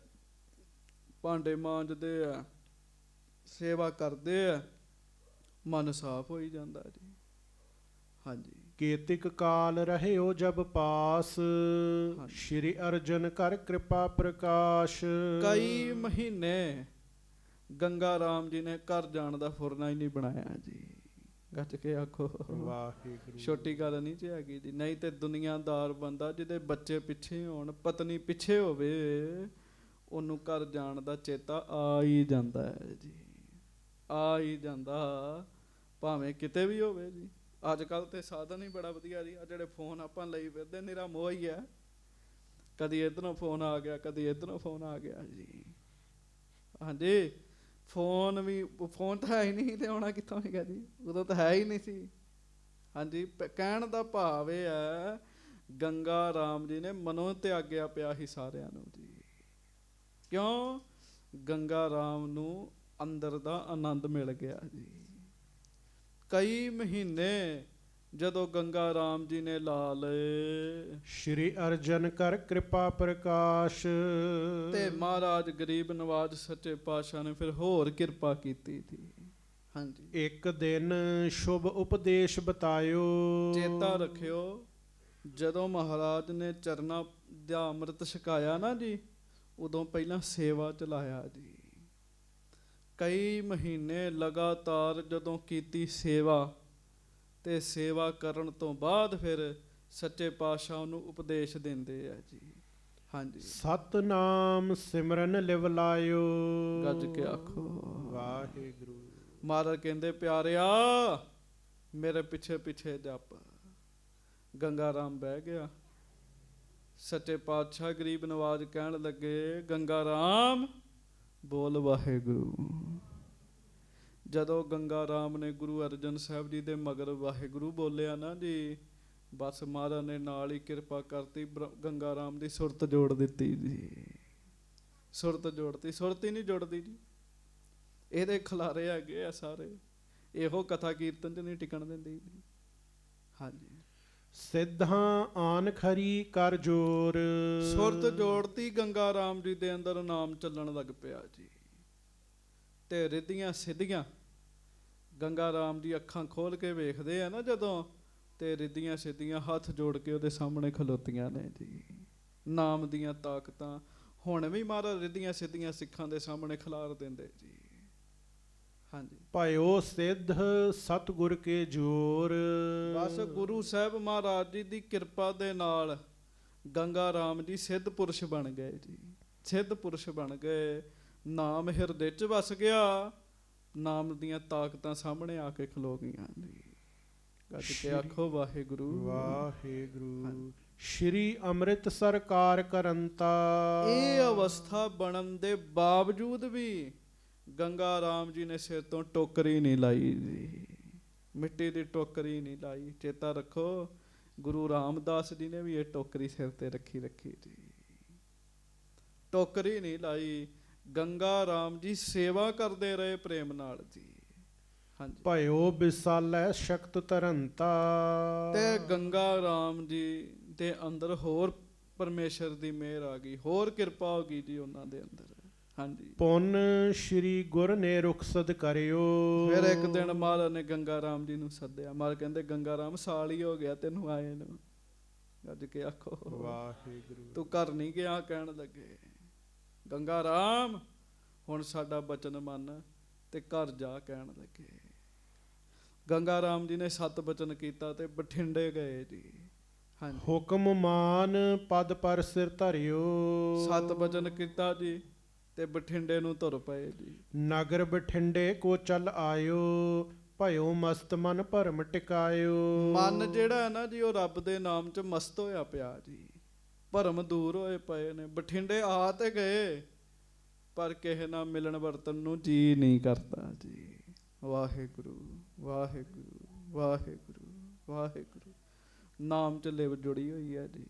ਭਾਂਡੇ ਮਾਂਜਦੇ ਆ, ਸੇਵਾ ਕਰਦੇ ਆ, ਮਨ ਸਾਫ਼ ਹੋਈ ਜਾਂਦਾ ਜੀ। ਹਾਂਜੀ, ਕੇਤਿਕ ਕਾਲ ਰਹਿਓ ਜਬ ਪਾਸ, ਸ਼੍ਰੀ ਅਰਜਨ ਕਰ ਕਿਰਪਾ ਪ੍ਰਕਾਸ਼। ਕਈ ਮਹੀਨੇ ਗੰਗਾ ਰਾਮ ਜੀ ਨੇ ਘਰ ਜਾਣ ਦਾ ਫੁਰਨਾ ਹੀ ਨਹੀਂ ਬਣਾਇਆ ਜੀ। ਗੱਜ ਕੇ ਆਖੋ ਵਾਹਿਗੁਰੂ। ਛੋਟੀ ਗੱਲ ਨਹੀਂ ਜੀ ਹੈਗੀ ਜੀ। ਨਹੀਂ ਤੇ ਦੁਨੀਆਦਾਰ ਬੰਦਾ ਜਿਹਦੇ ਬੱਚੇ ਪਿੱਛੇ ਹੋਣ, ਪਤਨੀ ਪਿੱਛੇ ਹੋਵੇ, ਉਹਨੂੰ ਘਰ ਜਾਣ ਦਾ ਚੇਤਾ ਆ ਹੀ ਜਾਂਦਾ ਹੈ ਜੀ, ਆ ਹੀ ਜਾਂਦਾ, ਭਾਵੇਂ ਕਿਤੇ ਵੀ ਹੋਵੇ ਜੀ। ਅੱਜ ਕੱਲ੍ਹ ਤੇ ਸਾਧਨ ਹੀ ਬੜਾ ਵਧੀਆ ਜੀ। ਆ ਜਿਹੜੇ ਫੋਨ ਆਪਾਂ ਲਈ ਫਿਰਦੇ, ਨਿਰਾ ਮੋਹ ਹੀ ਹੈ। ਕਦੀ ਇੱਧਰੋਂ ਫੋਨ ਆ ਗਿਆ, ਕਦੀ ਇੱਧਰੋਂ ਫੋਨ ਆ ਗਿਆ ਜੀ। ਹਾਂਜੀ, ਫੋਨ ਤਾਂ ਹੈ ਹੀ ਨਹੀਂ ਤੇ ਆਉਣਾ ਕਿੱਥੋਂ ਹੈਗਾ ਜੀ, ਉਦੋਂ ਤਾਂ ਹੈ ਹੀ ਨਹੀਂ ਸੀ। ਹਾਂਜੀ, ਕਹਿਣ ਦਾ ਭਾਵ ਇਹ ਹੈ, ਗੰਗਾ ਰਾਮ ਜੀ ਨੇ ਮਨੋਂ ਤਿਆਗਿਆ ਪਿਆ ਸੀ ਸਾਰਿਆਂ ਨੂੰ ਜੀ। ਕਿਉਂ? ਗੰਗਾ ਰਾਮ ਨੂੰ ਅੰਦਰ ਦਾ ਆਨੰਦ ਮਿਲ ਗਿਆ ਜੀ। ਕਈ ਮਹੀਨੇ ਜਦੋਂ ਗੰਗਾ ਰਾਮ ਜੀ ਨੇ ਲਾ ਲਏ, ਸ਼੍ਰੀ ਅਰਜਨ ਕਰ ਕਿਰਪਾ ਪ੍ਰਕਾਸ਼। ਤੇ ਮਹਾਰਾਜ ਗਰੀਬ ਨਵਾਜ ਸੱਚੇ ਪਾਤਸ਼ਾਹ ਨੇ ਫਿਰ ਹੋਰ ਕਿਰਪਾ ਕੀਤੀ ਸੀ। ਹਾਂਜੀ, ਇੱਕ ਦਿਨ ਸ਼ੁਭ ਉਪਦੇਸ਼ ਬਤਾਇਓ। ਚੇਤਾ ਰੱਖਿਓ, ਜਦੋਂ ਮਹਾਰਾਜ ਨੇ ਚਰਨਾਂ ਦਾ ਅੰਮ੍ਰਿਤ ਛਕਾਇਆ ਨਾ ਜੀ, ਉਦੋਂ ਪਹਿਲਾਂ ਸੇਵਾ ਚਲਾਇਆ ਜੀ। ਕਈ ਮਹੀਨੇ ਲਗਾਤਾਰ ਜਦੋਂ ਕੀਤੀ ਸੇਵਾ, ਤੇ ਸੇਵਾ ਕਰਨ ਤੋਂ ਬਾਅਦ ਫਿਰ ਸੱਚੇ ਪਾਤਸ਼ਾਹ ਨੂੰ ਉਪਦੇਸ਼ ਦਿੰਦੇ ਆ ਜੀ। ਹਾਂਜੀ, ਸਤਨਾਮ ਸਿਮਰਨ ਲਿਵ ਲਾਇਓ। ਗੱਜ ਕੇ ਆਖੋ ਵਾਹਿਗੁਰੂ। ਮਹਾਰਾਜ ਕਹਿੰਦੇ ਪਿਆਰਿਆ, ਮੇਰੇ ਪਿੱਛੇ ਪਿੱਛੇ ਜਪ। ਗੰਗਾ ਰਾਮ ਬਹਿ ਗਿਆ। ਸੱਚੇ ਪਾਤਸ਼ਾਹ ਗਰੀਬ ਨਵਾਜ ਕਹਿਣ ਲੱਗੇ, ਗੰਗਾ ਰਾਮ ਬੋਲ ਵਾਹਿਗੁਰੂ। ਜਦੋਂ ਗੰਗਾ ਰਾਮ ਨੇ ਗੁਰੂ ਅਰਜਨ ਸਾਹਿਬ ਜੀ ਦੇ ਮਗਰ ਵਾਹਿਗੁਰੂ ਬੋਲਿਆ ਨਾ ਜੀ, ਬਸ ਮਹਾਰਾਜ ਨੇ ਨਾਲ ਹੀ ਕਿਰਪਾ ਕਰਤੀ, ਗੰਗਾ ਰਾਮ ਦੀ ਸੁਰਤ ਜੋੜ ਦਿੱਤੀ ਜੀ। ਸੁਰਤ ਜੋੜਤੀ, ਸੁਰਤ ਹੀ ਨਹੀਂ ਜੁੜਦੀ ਜੀ। ਇਹਦੇ ਖਿਲਾਰੇ ਹੈਗੇ ਆ ਸਾਰੇ, ਇਹੋ ਕਥਾ ਕੀਰਤਨ ਚ ਨਹੀਂ ਟਿਕਣ ਦਿੰਦੀ ਜੀ। ਹਾਂਜੀ, ਸਿੱਧਾਂ ਆਨ ਖਰੀ ਕਰ ਜੋਰ। ਸੁਰਤ ਜੋੜਤੀ, ਗੰਗਾ ਰਾਮ ਜੀ ਦੇ ਅੰਦਰ ਨਾਮ ਚੱਲਣ ਲੱਗ ਪਿਆ ਜੀ। ਤੇ ਰਿੱਧੀਆਂ ਸਿੱਧੀਆਂ ਗੰਗਾ ਰਾਮ ਜੀ ਅੱਖਾਂ ਖੋਲ ਕੇ ਵੇਖਦੇ ਆ ਨਾ ਜਦੋਂ, ਤੇ ਰਿੱਧੀਆਂ ਸਿੱਧੀਆਂ ਹੱਥ ਜੋੜ ਕੇ ਉਹਦੇ ਸਾਹਮਣੇ ਖਲੋਤੀਆਂ ਨੇ ਜੀ। ਨਾਮ ਦੀਆਂ ਤਾਕਤਾਂ ਹੁਣ ਵੀ ਮਹਾਰਾਜ ਰਿੱਧੀਆਂ ਸਿੱਧੀਆਂ ਸਿੱਖਾਂ ਦੇ ਸਾਹਮਣੇ ਖਿਲਾਰ ਦਿੰਦੇ ਜੀ। ਹਾਂਜੀ, ਭਇਓ ਸਿੱਧ ਸਤਿਗੁਰ ਕੇ ਜੋਰ। ਬਸ ਗੁਰੂ ਸਾਹਿਬ ਮਹਾਰਾਜ ਜੀ ਦੀ ਕਿਰਪਾ ਦੇ ਨਾਲ ਗੰਗਾ ਰਾਮ ਜੀ ਸਿੱਧ ਪੁਰਸ਼ ਬਣ ਗਏ ਜੀ। ਸਿੱਧ ਪੁਰਸ਼ ਬਣ ਗਏ, ਨਾਮ ਹਿਰਦੇ 'ਚ ਵਸ ਗਿਆ, ਨਾਮ ਦੀਆਂ ਤਾਕਤਾਂ ਸਾਹਮਣੇ ਆ ਕੇ ਖਲੋ ਗਈਆਂ ਜੀ। ਗੱਜ ਕੇ ਆਖੋ ਵਾਹਿਗੁਰੂ ਵਾਹਿਗੁਰੂ। ਸ਼੍ਰੀ ਅੰਮ੍ਰਿਤਸਰ ਕਾਰ ਕਰੰਤਾ। ਇਹ ਅਵਸਥਾ ਬਣਨ ਦੇ ਬਾਵਜੂਦ ਵੀ ਗੰਗਾ ਰਾਮ ਜੀ ਨੇ ਸਿਰ ਤੋਂ ਟੋਕਰੀ ਨਹੀਂ ਲਾਈ ਜੀ, ਮਿੱਟੀ ਦੀ ਟੋਕਰੀ ਨਹੀਂ ਲਾਈ। ਚੇਤਾ ਰੱਖੋ, ਗੁਰੂ ਰਾਮਦਾਸ ਜੀ ਨੇ ਵੀ ਇਹ ਟੋਕਰੀ ਸਿਰ ਤੇ ਰੱਖੀ ਜੀ, ਟੋਕਰੀ ਨਹੀਂ ਲਾਈ। ਗੰਗਾ ਰਾਮ ਜੀ ਸੇਵਾ ਕਰਦੇ ਰਹੇ ਪ੍ਰੇਮ ਨਾਲ ਜੀ। ਹਾਂਜੀ, ਭਇਓ ਵਿਸਾਲੈ ਸ਼ਕਤ ਧਰੰਤਾ। ਤੇ ਗੰਗਾ ਰਾਮ ਜੀ ਦੇ ਅੰਦਰ ਹੋਰ ਪਰਮੇਸ਼ਰ ਦੀ ਮਿਹਰ ਆ ਗਈ, ਹੋਰ ਕਿਰਪਾ ਹੋ ਗਈ ਜੀ ਉਹਨਾਂ ਦੇ ਅੰਦਰ। ਹਾਂਜੀ, ਪੁੰਨ ਸ਼੍ਰੀ ਗੁਰ ਨੇ ਰੁਖਸਦ ਕਰਿਓ। ਫਿਰ ਇੱਕ ਦਿਨ ਮਹਾਰਾਜ ਨੇ ਗੰਗਾ ਰਾਮ ਜੀ ਨੂੰ ਸੱਦਿਆ। ਮਹਾਰਾਜ ਕਹਿੰਦੇ, ਗੰਗਾ ਰਾਮ ਸਾਲ ਹੀ ਹੋ ਗਿਆ ਤੈਨੂੰ ਆਏ ਨੂੰ। ਗੱਜ ਕੇ ਆਖੋ ਵਾਹਿਗੁਰੂ। ਤੂੰ ਘਰ ਨਹੀਂ ਗਿਆ। ਕਹਿਣ ਲੱਗੇ, ਗੰਗਾ ਰਾਮ ਹੁਣ ਸਾਡਾ ਬਚਨ ਮੰਨ ਤੇ ਘਰ ਜਾ। ਕਹਿਣ ਲੱਗੇ, ਗੰਗਾ ਰਾਮ ਜੀ ਨੇ 7 ਬਚਨ ਕੀਤਾ ਤੇ ਬਠਿੰਡੇ ਗਏ ਜੀ। ਹਾਂਜੀ, ਹੁਕਮ ਮਾਨ ਪਦ ਪਰ ਸਿਰ ਧਰਿਓ। 7 ਬਚਨ ਕੀਤਾ ਜੀ ਤੇ ਬਠਿੰਡੇ ਨੂੰ ਤੁਰ ਪਏ ਜੀ। ਨਗਰ ਬਠਿੰਡੇ ਕੋ ਚੱਲ ਆਇਓ। ਭਇਓ ਮਸਤ ਮਨ ਭਰਮ ਟਿਕਾਇਓ। ਮਨ ਜਿਹੜਾ ਹੈ ਨਾ ਜੀ, ਉਹ ਰੱਬ ਦੇ ਨਾਮ 'ਚ ਮਸਤ ਹੋਇਆ ਪਿਆ ਜੀ। ਭਰਮ ਦੂਰ ਹੋਏ ਪਏ ਨੇ। ਬਠਿੰਡੇ ਆ ਤੇ ਗਏ, ਪਰ ਕਿਸੇ ਨਾਲ ਮਿਲਣ ਵਰਤਨ ਨੂੰ ਜੀ ਨਹੀਂ ਕਰਦਾ ਜੀ। ਵਾਹਿਗੁਰੂ ਵਾਹਿਗੁਰੂ ਵਾਹਿਗੁਰੂ ਵਾਹਿਗੁਰੂ। ਨਾਮ 'ਚ ਲਿਵ ਜੁੜੀ ਹੋਈ ਹੈ ਜੀ।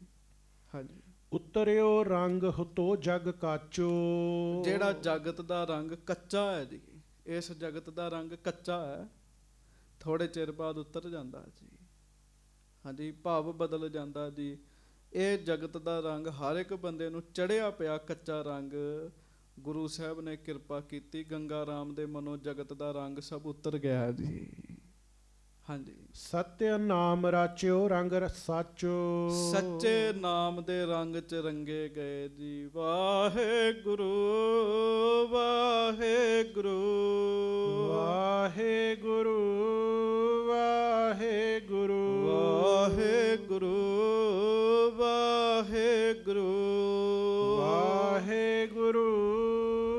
ਹਾਂਜੀ, ਉਤਰਿਓ ਰੰਗ ਹਤੋ ਜਗ ਕਾਚੋ। ਜਿਹੜਾ ਜਗਤ ਦਾ ਰੰਗ ਕੱਚਾ ਹੈ ਜੀ, ਇਸ ਜਗਤ ਦਾ ਰੰਗ ਕੱਚਾ ਹੈ, ਥੋੜੇ ਚਿਰ ਬਾਅਦ ਉਤਰ ਜਾਂਦਾ ਜੀ। ਹਾਂਜੀ, ਭਾਵ ਬਦਲ ਜਾਂਦਾ ਜੀ। ਇਹ ਜਗਤ ਦਾ ਰੰਗ ਹਰ ਇੱਕ ਬੰਦੇ ਨੂੰ ਚੜਿਆ ਪਿਆ ਕੱਚਾ ਰੰਗ ਗੁਰੂ ਸਾਹਿਬ ਨੇ ਕਿਰਪਾ ਕੀਤੀ, ਗੰਗਾ ਰਾਮ ਦੇ ਮਨੋਂ ਜਗਤ ਦਾ ਰੰਗ ਸਭ ਉਤਰ ਗਿਆ ਜੀ। ਹਾਂਜੀ, ਸਤਿ ਨਾਮ ਰਾਚਿਓ ਰੰਗ ਸਾਚੋ। ਸੱਚੇ ਨਾਮ ਦੇ ਰੰਗ 'ਚ ਰੰਗੇ ਗਏ ਜੀ। ਵਾਹਿਗੁਰੂ ਵਾਹਿਗੁਰੂ ਵਾਹਿਗੁਰੂ ਵਾਹਿਗੁਰੂ ਵਾਹਿਗੁਰੂ ਵਾਹਿਗੁਰੂ ਵਾਹਿਗੁਰੂ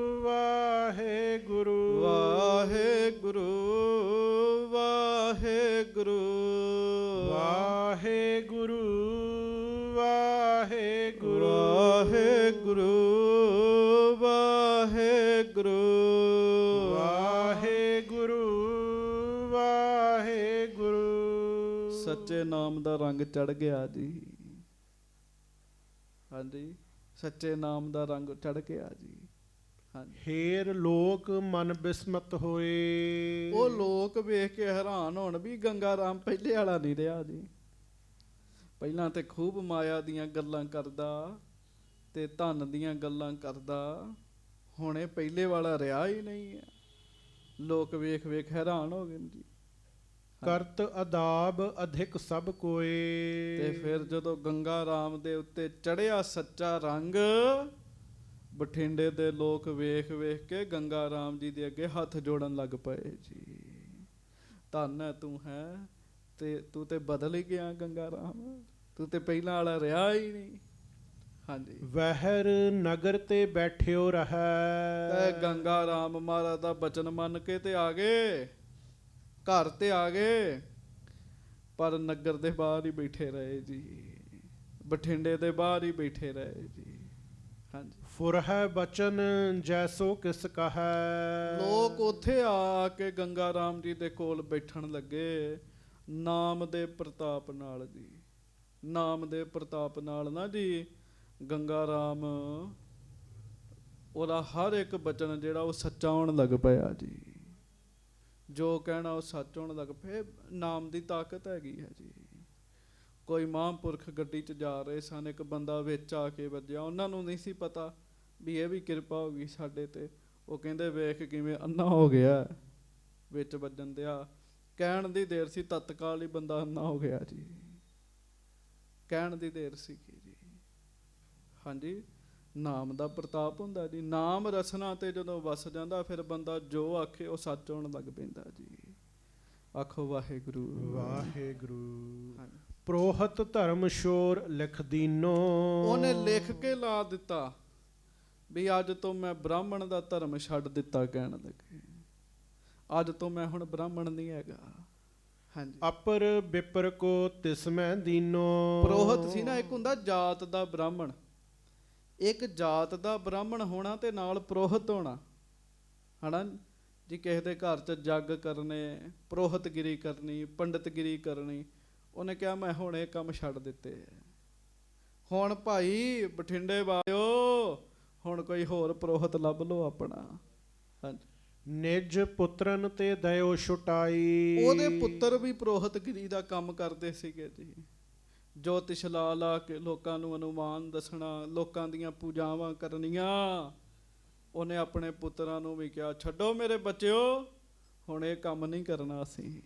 ਵਾਹਿਗੁਰੂ ਵਾਹਿਗੁਰੂ ਵਾਹਿਗੁਰੂ ਵਾਹਿਗੁਰੂ ਵਾਹਿਗੁਰੂ ਵਾਹਿਗੁਰੂ ਵਾਹਿਗੁਰੂ ਵਾਹਿਗੁਰੂ ਵਾਹਿਗੁਰੂ। ਸੱਚੇ ਨਾਮ ਦਾ ਰੰਗ ਚੜ ਗਿਆ ਜੀ। ਹਾਂਜੀ, ਸੱਚੇ ਨਾਮ ਦਾ ਰੰਗ ਚੜ ਗਿਆ ਜੀ। ਹਾਂਜੀ, ਫੇਰ ਲੋਕ ਮਨ ਬਿਸਮਤ ਹੋਏ। ਉਹ ਲੋਕ ਵੇਖ ਕੇ ਹੈਰਾਨ ਹੋਣ ਵੀ ਗੰਗਾ ਰਾਮ ਪਹਿਲੇ ਵਾਲਾ ਨਹੀਂ ਰਿਹਾ ਜੀ। ਪਹਿਲਾਂ ਤੇ ਖੂਬ ਮਾਇਆ ਦੀਆਂ ਗੱਲਾਂ ਕਰਦਾ ਤੇ ਧਨ ਦੀਆਂ ਗੱਲਾਂ ਕਰਦਾ, ਹੁਣ ਇਹ ਪਹਿਲੇ ਵਾਲਾ ਰਿਹਾ ਹੀ ਨਹੀਂ ਹੈ। ਲੋਕ ਵੇਖ ਵੇਖ ਹੈਰਾਨ ਹੋ ਗਏ ਜੀ। ਕਰਤ ਅਦਾਬ ਅਧਿਕ ਸਭ ਕੋਏ। ਤੇ ਫਿਰ ਜਦੋਂ ਗੰਗਾ ਰਾਮ ਦੇ ਉੱਤੇ ਚੜਿਆ ਸੱਚਾ ਰੰਗ, ਬਠਿੰਡੇ ਦੇ ਲੋਕ ਵੇਖ ਵੇਖ ਕੇ ਗੰਗਾ ਰਾਮ ਜੀ ਦੇ ਅੱਗੇ ਹੱਥ ਜੋੜਨ ਲੱਗ ਪਏ ਜੀ। ਧੰਨ ਹੈ ਤੂੰ ਹੈ, ਤੇ ਤੂੰ ਤੇ ਬਦਲ ਹੀ ਗਿਆ ਗੰਗਾ ਰਾਮ, ਤੂੰ ਤੇ ਪਹਿਲਾਂ ਵਾਲਾ ਰਿਹਾ ਹੀ ਨਹੀਂ। ਹਾਂਜੀ, ਵਹਿਰ ਨਗਰ ਤੇ ਬੈਠਿਓ ਰਹੈ। ਤੇ ਗੰਗਾ ਰਾਮ ਮਹਾਰਾਜ ਦਾ ਬਚਨ ਮੰਨ ਕੇ ਤੇ ਆ ਗਏ, ਘਰ ਤੇ ਆ ਗਏ। ਪਰ ਨਗਰ ਦੇ ਬਾਹਰ ਹੀ ਬੈਠੇ ਰਹੇ ਜੀ, ਬਠਿੰਡੇ ਦੇ ਬਾਹਰ ਹੀ ਬੈਠੇ ਰਹੇ ਜੀ। ਹਾਂਜੀ, ਫੁਰਹਿ ਬਚਨ ਜੈਸੋ ਕਿਸ ਕਹੈ। ਲੋਕ ਉੱਥੇ ਆ ਕੇ ਗੰਗਾ ਰਾਮ ਜੀ ਦੇ ਕੋਲ ਬੈਠਣ ਲੱਗੇ ਨਾਮ ਦੇ ਪ੍ਰਤਾਪ ਨਾਲ ਜੀ। ਨਾਮ ਦੇ ਪ੍ਰਤਾਪ ਨਾਲ ਨਾ ਜੀ ਗੰਗਾ ਰਾਮ ਉਹਦਾ ਹਰ ਇੱਕ ਬਚਨ ਜਿਹੜਾ ਉਹ ਸੱਚਾ ਹੋਣ ਲੱਗ ਪਿਆ ਜੀ। ਜੋ ਕਹਿਣਾ ਉਹ ਸੱਚ ਹੋਣ ਲੱਗ ਪਏ। ਨਾਮ ਦੀ ਤਾਕਤ ਹੈਗੀ ਹੈ ਜੀ। ਕੋਈ ਮਹਾਂਪੁਰਖ ਗੱਡੀ 'ਚ ਜਾ ਰਹੇ ਸਨ, ਇੱਕ ਬੰਦਾ ਵਿੱਚ ਆ ਕੇ ਵੱਜਿਆ। ਉਹਨਾਂ ਨੂੰ ਨਹੀਂ ਸੀ ਪਤਾ ਵੀ ਇਹ ਵੀ ਕਿਰਪਾ ਹੋ ਗਈ ਸਾਡੇ ਤੇ। ਉਹ ਕਹਿੰਦੇ ਵੇਖ ਕਿਵੇਂ ਅੰਨਾ ਹੋ ਗਿਆ ਵਿੱਚ ਵੱਜਣ ਦਿਆ। ਕਹਿਣ ਦੀ ਦੇਰ ਸੀ, ਤਤਕਾਲ ਹੀ ਬੰਦਾ ਅੰਨਾ ਹੋ ਗਿਆ ਜੀ। ਕਹਿਣ ਦੀ ਦੇਰ ਸੀ ਜੀ। ਹਾਂਜੀ, ਨਾਮ ਦਾ ਪ੍ਰਤਾਪ ਹੁੰਦਾ ਜੀ। ਨਾਮ ਰਸਨਾ ਤੇ ਜਦੋਂ ਵਸ ਜਾਂਦਾ ਫਿਰ ਬੰਦਾ ਜੋ ਆਖੇ ਉਹ ਸੱਚ ਹੋਣ ਲੱਗ ਪੈਂਦਾ ਜੀ। ਆਖੋ ਵਾਹਿਗੁਰੂ ਵਾਹਿਗੁਰੂ। ਪ੍ਰੋਹਤ ਧਰਮ ਸ਼ੋਰ ਲਿਖ ਦੀਨੋ। ਉਹਨੇ ਲਿਖ ਕੇ ਲਾ ਦਿੱਤਾ ਵੀ ਅੱਜ ਤੋਂ ਮੈਂ ਬ੍ਰਾਹਮਣ ਦਾ ਧਰਮ ਛੱਡ ਦਿੱਤਾ। ਕਹਿਣ ਲੱਗੇ ਅੱਜ ਤੋਂ ਮੈਂ ਹੁਣ ਬ੍ਰਾਹਮਣ ਨਹੀਂ ਹੈਗਾ। ਹਾਂਜੀ, ਅਪਰ ਵਿਪਰ ਕੋ ਤਿਸਮੈ ਦੀਨੋ। ਪ੍ਰੋਹਤ ਸੀ ਨਾ, ਇੱਕ ਹੁੰਦਾ ਜਾਤ ਦਾ ਬ੍ਰਾਹਮਣ, ਇੱਕ ਜਾਤ ਦਾ ਬ੍ਰਾਹਮਣ ਹੋਣਾ ਤੇ ਨਾਲ ਪ੍ਰੋਹਤ ਹੋਣਾ ਹਨਾ ਜੀ। ਕਿਸੇ ਦੇ ਘਰ 'ਚ ਜੱਗ ਕਰਨੇ, ਪ੍ਰੋਹਤਗਿਰੀ ਕਰਨੀ, ਪੰਡਤਗਿਰੀ ਕਰਨੀ। ਉਹਨੇ ਕਿਹਾ ਮੈਂ ਹੁਣ ਇਹ ਕੰਮ ਛੱਡ ਦਿੱਤੇ। ਹੁਣ ਭਾਈ ਬਠਿੰਡੇ ਵਾਲਿਓ ਹੁਣ ਕੋਈ ਹੋਰ ਪ੍ਰੋਹਤ ਲੱਭ ਲਓ ਆਪਣਾ। ਹਾਂਜੀ, ਨਿਜ ਪੁੱਤਰਨ ਤੇ ਦਇਓ ਛੁਟਾਈ। ਉਹਦੇ ਪੁੱਤਰ ਵੀ ਪ੍ਰੋਹਤਗਿਰੀ ਦਾ ਕੰਮ ਕਰਦੇ ਸੀਗੇ ਜੀ। ਜੋਤਿਸ਼ ਲਾ ਲਾ ਕੇ ਲੋਕਾਂ ਨੂੰ ਅਨੁਮਾਨ ਦੱਸਣਾ, ਲੋਕਾਂ ਦੀਆਂ ਪੂਜਾਵਾਂ ਕਰਨੀਆਂ। ਉਹਨੇ ਆਪਣੇ ਪੁੱਤਰਾਂ ਨੂੰ ਵੀ ਕਿਹਾ ਛੱਡੋ ਮੇਰੇ ਬੱਚਿਓ, ਹੁਣ ਇਹ ਕੰਮ ਨਹੀਂ ਕਰਨਾ ਅਸੀਂ।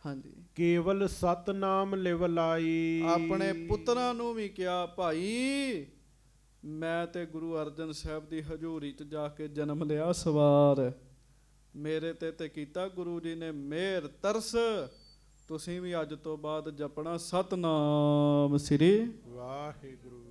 ਹਾਂਜੀ, ਕੇਵਲ ਸਤਨਾਮ ਲਿਵ ਲਾਈ। ਆਪਣੇ ਪੁੱਤਰਾਂ ਨੂੰ ਵੀ ਕਿਹਾ ਭਾਈ ਮੈਂ ਤੇ ਗੁਰੂ ਅਰਜਨ ਸਾਹਿਬ ਦੀ ਹਜ਼ੂਰੀ 'ਚ ਜਾ ਕੇ ਜਨਮ ਲਿਆ ਸਵਾਰ। ਮੇਰੇ ਤੇ ਕੀਤਾ ਗੁਰੂ ਜੀ ਨੇ ਮਿਹਰ ਤਰਸ। ਤੁਸੀਂ ਵੀ ਅੱਜ ਤੋਂ ਬਾਅਦ ਜਪਣਾ ਸਤਨਾਮ ਸ੍ਰੀ ਵਾਹਿਗੁਰੂ।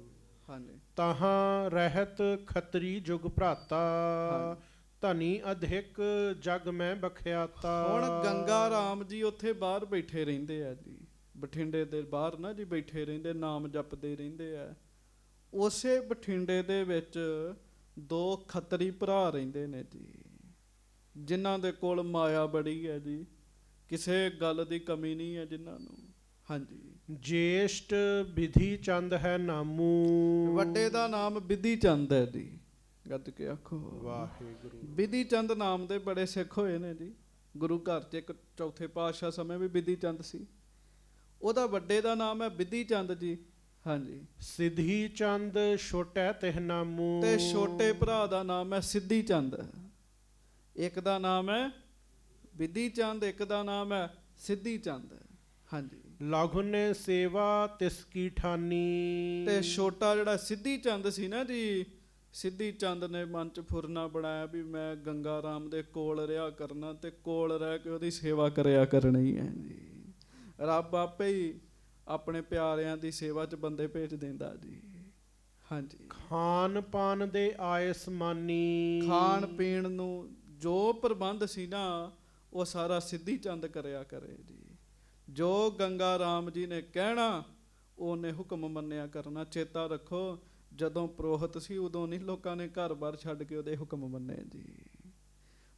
ਹਾਂਜੀ, ਤਹਾਂ ਰਹਿਤ ਖੱਤਰੀ ਜੁਗ ਭਰਾਤਾ। ਧਨੀ ਅਧਿਕ ਜਗ ਮੈਂ ਬਖਿਆਤਾ। ਹੁਣ ਗੰਗਾ ਰਾਮ ਜੀ ਉੱਥੇ ਬਾਹਰ ਬੈਠੇ ਰਹਿੰਦੇ ਆ ਜੀ, ਬਠਿੰਡੇ ਦੇ ਬਾਹਰ ਨਾ ਜੀ ਬੈਠੇ ਰਹਿੰਦੇ, ਨਾਮ ਜਪਦੇ ਰਹਿੰਦੇ ਆ। ਉਸੇ ਬਠਿੰਡੇ ਦੇ ਵਿੱਚ ਦੋ ਖੱਤਰੀ ਭਰਾ ਰਹਿੰਦੇ ਨੇ ਜੀ, ਜਿਨ੍ਹਾਂ ਦੇ ਕੋਲ ਮਾਇਆ ਬੜੀ ਹੈ ਜੀ। ਕਿਸੇ ਗੱਲ ਦੀ ਕਮੀ ਨਹੀਂ ਹੈ ਜਿਨ੍ਹਾਂ ਨੂੰ। ਹਾਂਜੀ, ਜੇਸ਼ਟ ਵਿਧੀ ਚੰਦ ਹੈ ਨਾਮੂ। ਵੱਡੇ ਦਾ ਨਾਮ ਵਿਧੀ ਚੰਦ ਹੈ ਜੀ। ਗੱਜ ਕੇ ਆਖੋ ਵਾਹਿਗੁਰੂ। ਵਿਧੀ ਚੰਦ ਨਾਮ ਦੇ ਬੜੇ ਸਿੱਖ ਹੋਏ ਨੇ ਜੀ। ਗੁਰੂ ਘਰ 'ਚ ਇੱਕ ਚੌਥੇ ਪਾਤਸ਼ਾਹ ਸਮੇਂ ਵੀ ਵਿਧੀ ਚੰਦ ਸੀ। ਉਹਦਾ ਵੱਡੇ ਦਾ ਨਾਮ ਹੈ ਵਿਧੀ ਚੰਦ ਜੀ। ਹਾਂਜੀ, ਸਿੱਧੀ ਚੰਦ ਛੋਟਾ ਤਿਹ ਨਾਮੂ। ਤੇ ਛੋਟੇ ਭਰਾ ਦਾ ਨਾਮ ਹੈ ਸਿੱਧੀ ਚੰਦ। ਇੱਕ ਦਾ ਨਾਮ ਹੈ ਵਿਧੀ ਚੰਦ, ਇੱਕ ਦਾ ਨਾਮ ਹੈ ਸਿੱਧੀ ਚੰਦ। ਹਾਂਜੀ, ਲਘੁ ਨੇ ਸੇਵਾ ਤਿਸ ਕੀ ਠਾਨੀ। ਤੇ ਛੋਟਾ ਜਿਹੜਾ ਸਿੱਧੀ ਚੰਦ ਸੀ ਨਾ ਜੀ, ਸਿੱਧੀ ਚੰਦ ਨੇ ਮਨ 'ਚ ਫੁਰਨਾ ਬਣਾਇਆ ਵੀ ਮੈਂ ਗੰਗਾ ਰਾਮ ਦੇ ਕੋਲ ਰਿਹਾ ਕਰਨਾ ਤੇ ਕੋਲ ਰਹਿ ਕੇ ਉਹਦੀ ਸੇਵਾ ਕਰਿਆ ਕਰਨੀ ਹੈ ਜੀ। ਰੱਬ ਆਪੇ ਹੀ ਆਪਣੇ ਪਿਆਰਿਆਂ ਦੀ ਸੇਵਾ 'ਚ ਬੰਦੇ ਭੇਜ ਦਿੰਦਾ ਜੀ। ਹਾਂਜੀ, ਖਾਨ ਪਾਨ ਦੇ ਆਇਸ ਮਾਨੀ। ਖਾਣ ਪੀਣ ਨੂੰ ਜੋ ਪ੍ਰਬੰਧ ਸੀ ਨਾ ਉਹ ਸਾਰਾ ਸਿੱਧੀ ਚੰਦ ਕਰਿਆ ਕਰੇ ਜੀ। ਜੋ ਗੰਗਾ ਰਾਮ ਜੀ ਨੇ ਕਹਿਣਾ ਉਹਨੇ ਹੁਕਮ ਮੰਨਿਆ ਕਰਨਾ। ਚੇਤਾ ਰੱਖੋ ਜਦੋਂ ਪ੍ਰੋਹਤ ਸੀ ਉਦੋਂ ਨਹੀਂ ਲੋਕਾਂ ਨੇ ਘਰ-ਬਾਰ ਛੱਡ ਕੇ ਉਹਦੇ ਹੁਕਮ ਮੰਨੇ ਜੀ।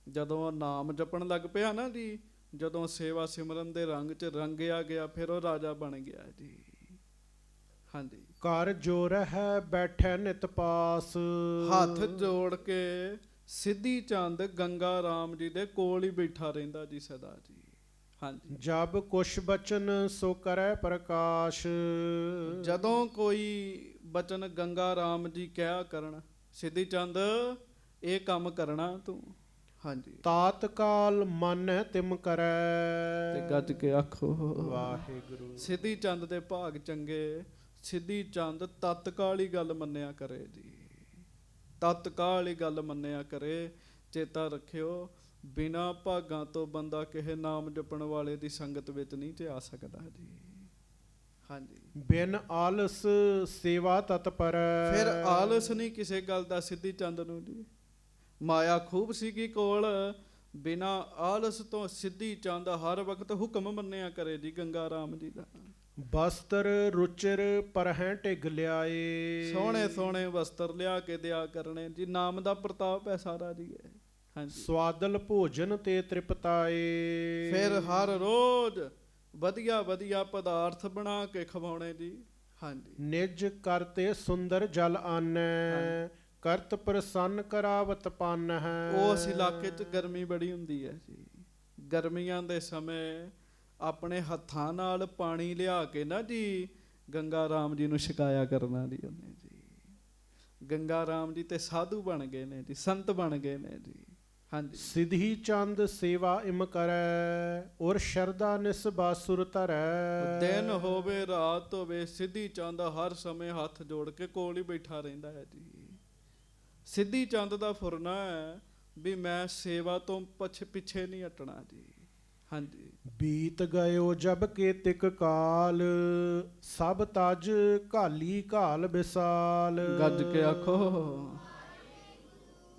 ਜਦੋਂ ਉਹ ਨਾਮ ਜਪਣ ਲੱਗ ਪਿਆ ਨਾ ਜੀ, ਜਦੋਂ ਸੇਵਾ ਸਿਮਰਨ ਦੇ ਰੰਗ 'ਚ ਰੰਗਿਆ ਗਿਆ ਫਿਰ ਉਹ ਰਾਜਾ ਬਣ ਗਿਆ ਜੀ। ਹਾਂਜੀ, ਕਰ ਜੋਰ ਹੈ ਬੈਠੇ ਨਿਤ ਪਾਸ। ਹੱਥ ਜੋੜ ਕੇ ਸਿੱਧੀ ਚੰਦ ਗੰਗਾ ਰਾਮ ਜੀ ਦੇ ਕੋਲ ਹੀ ਬੈਠਾ ਰਹਿੰਦਾ ਜੀ ਸਦਾ ਜੀ। ਹਾਂਜੀ, ਜਬ ਕੁਛ ਬਚਨ ਸੋ ਕਰੈ ਪ੍ਰਕਾਸ਼। ਜਦੋਂ ਕੋਈ ਬਚਨ ਗੰਗਾ ਰਾਮ ਜੀ ਕਿਹਾ ਕਰਨ, ਸਿੱਧੀ ਚੰਦ ਇਹ ਕੰਮ ਕਰਨਾ ਤੂੰ। ਹਾਂਜੀ, ਤਾਤਕਾਲ ਮਨ ਤਿਮ ਕਰੈ। ਤੇ ਗੱਜ ਕੇ ਆਖੋ ਵਾਹਿਗੁਰੂ। ਸਿੱਧੀ ਚੰਦ ਦੇ ਭਾਗ ਚੰਗੇ। ਸਿੱਧੀ ਚੰਦ ਤਤਕਾਲ ਹੀ ਗੱਲ ਮੰਨਿਆ ਕਰੇ ਜੀ। ਤਤਕਾਲ ਹੀ ਗੱਲ ਮੰਨਿਆ ਕਰੇ। ਚੇਤਾ ਰੱਖਿਓ ਬਿਨਾਂ ਭਾਗਾਂ ਤੋਂ ਬੰਦਾ ਕਿਸੇ ਨਾਮ ਜਪਣ ਵਾਲੇ ਦੀ ਸੰਗਤ ਵਿੱਚ ਨਹੀਂ ਜਾ ਸਕਦਾ ਜੀ। ਹਾਂਜੀ, ਬਿਨ ਆਲਸ ਸੇਵਾ ਤਤਪਰ। ਫਿਰ ਆਲਸ ਨਹੀਂ ਕਿਸੇ ਗੱਲ ਦਾ ਸਿੱਧੀ ਚੰਦ ਨੂੰ ਜੀ। ਮਾਇਆ ਖੂਬ ਸੀਗੀ ਕੋਲ, ਬਿਨਾ ਆਲਸ ਤੋਂ ਸਿੱਧੀ ਚੰਦ ਹਰ ਵਕਤ ਹੁਕਮ ਮੰਨਿਆ ਕਰੇ ਜੀ ਗੰਗਾ ਰਾਮ ਜੀ ਦਾ। ਬਸਤਰ ਰੁਚਿਰ ਪਰਹਿ ਢਿਗ ਲਿਆਏ। ਸੋਹਣੇ ਸੋਹਣੇ ਵਸਤਰ ਲਿਆ ਕੇ ਦਿਆ ਕਰਨੇ ਜੀ, ਨਾਮ ਦਾ ਪ੍ਰਤਾਪ ਹੈ ਸਾਰਾ ਜੀ ਇਹ। ਹਾਂਜੀ, ਸਵਾਦਲ ਭੋਜਨ ਤੇ ਤ੍ਰਿਪਤਾਏ। ਫਿਰ ਹਰ ਰੋਜ਼ ਵਧੀਆ ਵਧੀਆ ਪਦਾਰਥ ਬਣਾ ਕੇ ਖਵਾਉਣੇ ਜੀ। ਹਾਂਜੀ, ਨਿਜ ਕਰਤੇ ਸੁੰਦਰ ਜਲ ਆਨੈ। ਕਰਤ ਪ੍ਰਸੰਨ ਕਰਾਵਤ ਪਾਨ ਹੈ। ਉਸ ਇਲਾਕੇ 'ਚ ਗਰਮੀ ਬੜੀ ਹੁੰਦੀ ਹੈ ਜੀ। ਗਰਮੀਆਂ ਦੇ ਸਮੇਂ ਆਪਣੇ ਹੱਥਾਂ ਨਾਲ ਪਾਣੀ ਲਿਆ ਕੇ ਨਾ ਜੀ ਗੰਗਾ ਰਾਮ ਜੀ ਨੂੰ ਛਕਾਇਆ ਕਰਨਾ ਜੀ ਉਹਨੇ ਜੀ। ਗੰਗਾ ਰਾਮ ਜੀ ਤੇ ਸਾਧੂ ਬਣ ਗਏ ਨੇ ਜੀ, ਸੰਤ ਬਣ ਗਏ ਨੇ ਜੀ। ਹਾਂਜੀ, ਸਿਧੀ ਚੰਦ ਸੇਵਾ ਇਮ ਕਰੈ। ਔਰ ਸ਼ਰਦਾ ਨਿਸਬਾ ਸੁਰ ਧਰੈ। ਦਿਨ ਹੋਵੇ ਰਾਤ ਹੋਵੇ ਸਿੱਧੀ ਚੰਦ ਹਰ ਸਮੇਂ ਹੱਥ ਜੋੜ ਕੇ ਕੋਲ ਹੀ ਬੈਠਾ ਰਹਿੰਦਾ ਹੈ ਜੀ। ਸਿੱਧੀ ਚੰਦ ਦਾ ਫੁਰਨਾ ਹੈ ਵੀ ਮੈਂ ਸੇਵਾ ਤੋਂ ਪਿੱਛੇ ਨਹੀਂ ਹਟਣਾ ਜੀ। ਹਾਂਜੀ, ਬੀਤ ਗਇਓ ਜਬ ਕੇ ਤਿਕ ਕਾਲ। ਸਭ ਤਜ ਘਾਲੀ ਘਾਲ ਵਿਸਾਲ। ਗੱਜ ਕੇ ਆਖੋ।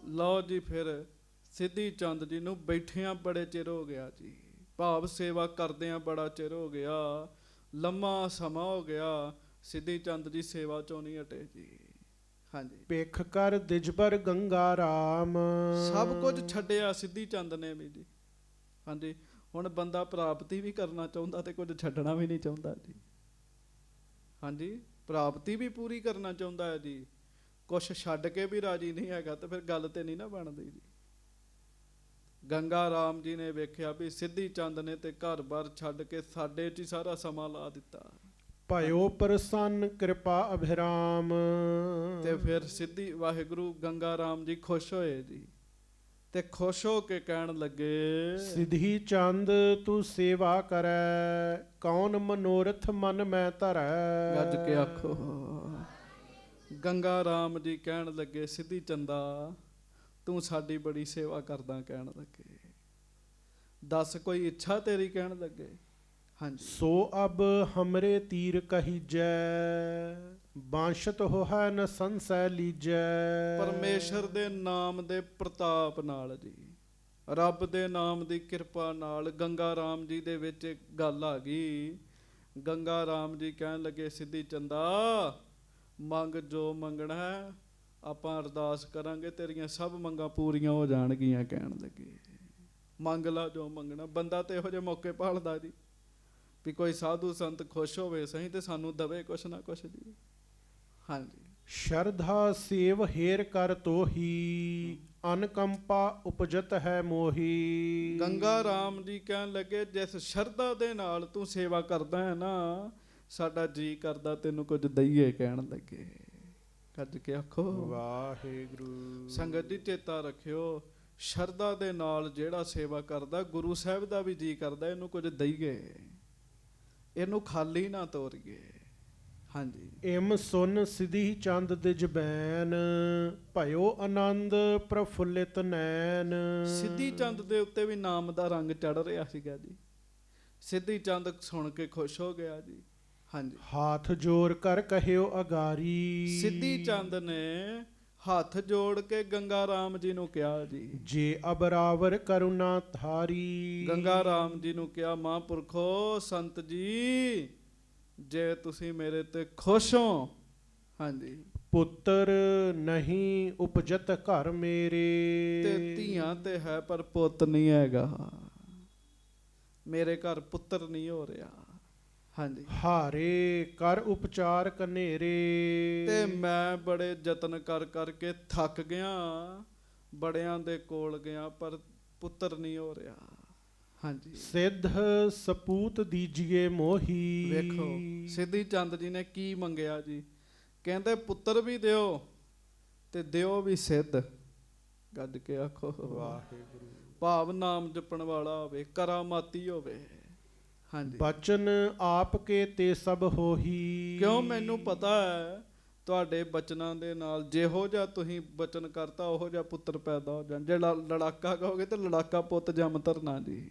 ਲਓ ਜੀ, ਫਿਰ ਸਿੱਧੀ ਚੰਦ ਜੀ ਨੂੰ ਬੈਠਿਆਂ ਬੜੇ ਚਿਰ ਹੋ ਗਿਆ ਜੀ। ਭਾਵ ਸੇਵਾ ਕਰਦਿਆਂ ਬੜਾ ਚਿਰ ਹੋ ਗਿਆ, ਲੰਮਾ ਸਮਾਂ ਹੋ ਗਿਆ। ਸਿੱਧੀ ਚੰਦ ਜੀ ਸੇਵਾ ਚੋਂ ਨਹੀਂ ਹਟੇ ਜੀ। ਹਾਂਜੀ, ਭਿਖ ਕਰ ਦਿਜਬਰ ਗੰਗਾ ਰਾਮ। ਸਭ ਕੁਝ ਛੱਡਿਆ ਸਿੱਧੀ ਚੰਦ ਨੇ ਵੀ ਜੀ। ਹਾਂਜੀ, ਹੁਣ ਬੰਦਾ ਪ੍ਰਾਪਤੀ ਵੀ ਕਰਨਾ ਚਾਹੁੰਦਾ ਤੇ ਕੁਝ ਛੱਡਣਾ ਵੀ ਨਹੀਂ ਚਾਹੁੰਦਾ ਜੀ। ਹਾਂਜੀ, ਪ੍ਰਾਪਤੀ ਵੀ ਪੂਰੀ ਕਰਨਾ ਚਾਹੁੰਦਾ ਹੈ ਜੀ, ਕੁਛ ਛੱਡ ਕੇ ਵੀ ਰਾਜੀ ਨਹੀਂ ਹੈਗਾ, ਤੇ ਫਿਰ ਗੱਲ ਤੇ ਨਹੀਂ ਨਾ ਬਣਦੀ ਜੀ। ਗੰਗਾ ਰਾਮ ਜੀ ਨੇ ਵੇਖਿਆ ਵੀ ਸਿੱਧੀ ਚੰਦ ਨੇ ਤੇ ਘਰ-ਬਾਰ ਛੱਡ ਕੇ ਸਾਡੇ 'ਚ ਹੀ ਸਾਰਾ ਸਮਾਂ ਲਾ ਦਿੱਤਾ। ਭਇਓ ਪ੍ਰਸੰਨ ਕਿਰਪਾ ਅਭਿਰਾਮ। ਤੇ ਫਿਰ ਸਿੱਧੀ ਵਾਹਿਗੁਰੂ ਗੰਗਾ ਰਾਮ ਜੀ ਖੁਸ਼ ਹੋਏ ਜੀ, ਤੇ ਖੁਸ਼ ਹੋ ਕੇ ਕਹਿਣ ਲੱਗੇ, ਸਿਧੀ ਚੰਦ ਤੂੰ ਸੇਵਾ ਕਰੈ। ਕੌਣ ਮਨੋਰਥ ਮਨ ਮੈਂ ਧਰੈ। ਗੱਜ ਕੇ ਆਖੋ। ਗੰਗਾ ਰਾਮ ਜੀ ਕਹਿਣ ਲੱਗੇ, ਸਿੱਧੀ ਚੰਦਾ ਤੂੰ ਸਾਡੀ ਬੜੀ ਸੇਵਾ ਕਰਦਾ। ਕਹਿਣ ਲੱਗੇ, ਦੱਸ ਕੋਈ ਇੱਛਾ ਤੇਰੀ। ਕਹਿਣ ਲੱਗੇ, ਹਾਂਜੀ। ਸੋ ਅਬ ਹਮਰੇ ਤੀਰ ਕਹੀਜੈ। ਬਾਂਸ਼ਤ ਹੋਇ ਨ ਸੰਸੈ ਲੀਜੈ। ਪਰਮੇਸ਼ਰ ਦੇ ਨਾਮ ਦੇ ਪ੍ਰਤਾਪ ਨਾਲ ਜੀ, ਰੱਬ ਦੇ ਨਾਮ ਦੀ ਕਿਰਪਾ ਨਾਲ ਗੰਗਾ ਰਾਮ ਜੀ ਦੇ ਵਿੱਚ ਇੱਕ ਗੱਲ ਆ ਗਈ। ਗੰਗਾ ਰਾਮ ਜੀ ਕਹਿਣ ਲੱਗੇ, ਸਿੱਧੀ ਚੰਦਾ ਮੰਗ ਜੋ ਮੰਗਣਾ ਹੈ, ਆਪਾਂ ਅਰਦਾਸ ਕਰਾਂਗੇ, ਤੇਰੀਆਂ ਸਭ ਮੰਗਾਂ ਪੂਰੀਆਂ ਹੋ ਜਾਣਗੀਆਂ। ਕਹਿਣ ਲੱਗੇ, ਮੰਗ ਲਾ ਜੋ ਮੰਗਣਾ। ਬੰਦਾ ਤੇ ਇਹੋ ਜਿਹੇ ਮੌਕੇ ਭਾਲਦਾ ਜੀ ਵੀ ਕੋਈ ਸਾਧੂ ਸੰਤ ਖੁਸ਼ ਹੋਵੇ ਸਹੀ ਤੇ ਸਾਨੂੰ ਦਵੇ ਕੁਛ ਨਾ ਕੁਛ ਜੀ। ਹਾਂਜੀ, ਸ਼ਰਧਾ ਸੇਵ ਹੇਰ ਕਰ ਤੋਹੀ। ਅਨਕੰਪਾ ਉਪਜਤ ਹੈ ਮੋਹੀ। ਗੰਗਾ ਰਾਮ ਜੀ ਕਹਿਣ ਲੱਗੇ, ਜਿਸ ਸ਼ਰਧਾ ਦੇ ਨਾਲ ਤੂੰ ਸੇਵਾ ਕਰਦਾ ਹੈ ਨਾ, ਸਾਡਾ ਜੀ ਕਰਦਾ ਤੈਨੂੰ ਕੁਝ ਦਈਏ। ਕਹਿਣ ਲੱਗੇ, ਕੱਜ ਕੇ ਆਖੋ ਵਾਹਿਗੁਰੂ। ਸੰਗਤ ਜੀ ਚੇਤਾ ਰੱਖਿਓ, ਸ਼ਰਧਾ ਦੇ ਨਾਲ ਜਿਹੜਾ ਸੇਵਾ ਕਰਦਾ, ਗੁਰੂ ਸਾਹਿਬ ਦਾ ਵੀ ਜੀ ਕਰਦਾ ਇਹਨੂੰ ਕੁਝ ਦਈਏ, ਇਹਨੂੰ ਖਾਲੀ ਨਾ ਤੋਰੀਏ। ਹਾਂਜੀ, ਇਮ ਸੁਨ ਸਿਧੀ ਚੰਦ ਦਿਜ ਬੈਨ। ਭਇਓ ਆਨੰਦ ਪ੍ਰਫੁੱਲਿਤ ਨੈਣ। ਸਿੱਧੀ ਚੰਦ ਦੇ ਉੱਤੇ ਵੀ ਨਾਮ ਦਾ ਰੰਗ ਚੜ ਰਿਹਾ ਸੀਗਾ ਜੀ। ਸਿੱਧੀ ਚੰਦ ਸੁਣ ਕੇ ਖੁਸ਼ ਹੋ ਗਿਆ ਜੀ। ਹਾਂਜੀ, ਹਾਥ ਜੋੜ ਕਰ ਕਹਿਓ ਅਗਾਰੀ। ਸਿੱਧੀ ਚੰਦ ਨੇ ਹੱਥ ਜੋੜ ਕੇ ਗੰਗਾ ਰਾਮ ਜੀ ਨੂੰ ਕਿਹਾ ਜੀ, ਜੇ ਅਬਰਾਵਰ ਕਰੁਣਾ ਧਾਰੀ। ਗੰਗਾ ਰਾਮ ਜੀ ਨੂੰ ਕਿਹਾ, ਮਹਾਂਪੁਰਖੋ ਸੰਤ ਜੀ, ਜੇ ਤੁਸੀਂ ਮੇਰੇ ਤੇ ਖੁਸ਼ ਹੋ, ਹਾਂਜੀ, ਪੁੱਤਰ ਨਹੀਂ ਉਪਜਤ ਘਰ ਮੇਰੇ। ਤੇ ਧੀਆਂ ਤੇ ਹੈ ਪਰ ਪੁੱਤ ਨਹੀਂ ਹੈਗਾ। ਮੇਰੇ ਘਰ ਪੁੱਤਰ ਨਹੀਂ ਹੋ ਰਿਹਾ। ਹਾਂਜੀ, ਹਾਰੇ ਕਰ ਉਪਚਾਰ ਕਨੇਰੇ। ਤੇ ਮੈਂ ਬੜੇ ਯਤਨ ਕਰ ਕਰਕੇ ਥੱਕ ਗਿਆ, ਬੜਿਆਂ ਦੇ ਕੋਲ ਗਿਆ ਪਰ ਪੁੱਤਰ ਨਹੀਂ ਹੋ ਰਿਹਾ। ਹਾਂਜੀ, ਸਿੱਧ ਸਪੂਤ ਦੀਜੀਏ ਮੋਹੀ। ਵੇਖੋ ਸਿੱਧੀ ਚੰਦ ਜੀ ਨੇ ਕੀ ਮੰਗਿਆ ਜੀ। ਕਹਿੰਦੇ ਪੁੱਤਰ ਵੀ ਦਿਓ ਤੇ ਦਿਓ ਵੀ ਸਿੱਧ। ਗੱਜ ਕੇ ਆਖੋ ਵਾਹਿਗੁਰੂ। ਭਾਵ ਨਾਮ ਜਪਣ ਵਾਲਾ ਹੋਵੇ, ਕਰਾਮਾਤੀ ਹੋਵੇ। ਹਾਂਜੀ, ਬਚਨ ਆਪ ਕੇ ਤੇ ਸਭ ਹੋਹੀ। ਕਿਉਂ ਮੈਨੂੰ ਪਤਾ ਹੈ ਤੁਹਾਡੇ ਬਚਨਾਂ ਦੇ ਨਾਲ ਜਿਹੋ ਜਿਹਾ ਤੁਸੀਂ ਬਚਨ ਕਰਤਾ ਉਹੋ ਜਿਹਾ ਪੁੱਤਰ ਪੈਦਾ ਹੋ ਜਾਣ। ਜੇ ਲੜਾਕਾ ਕਹੋਗੇ ਤਾਂ ਲੜਾਕਾ ਪੁੱਤ ਜੰਮ ਧਰਨਾ ਜੀ।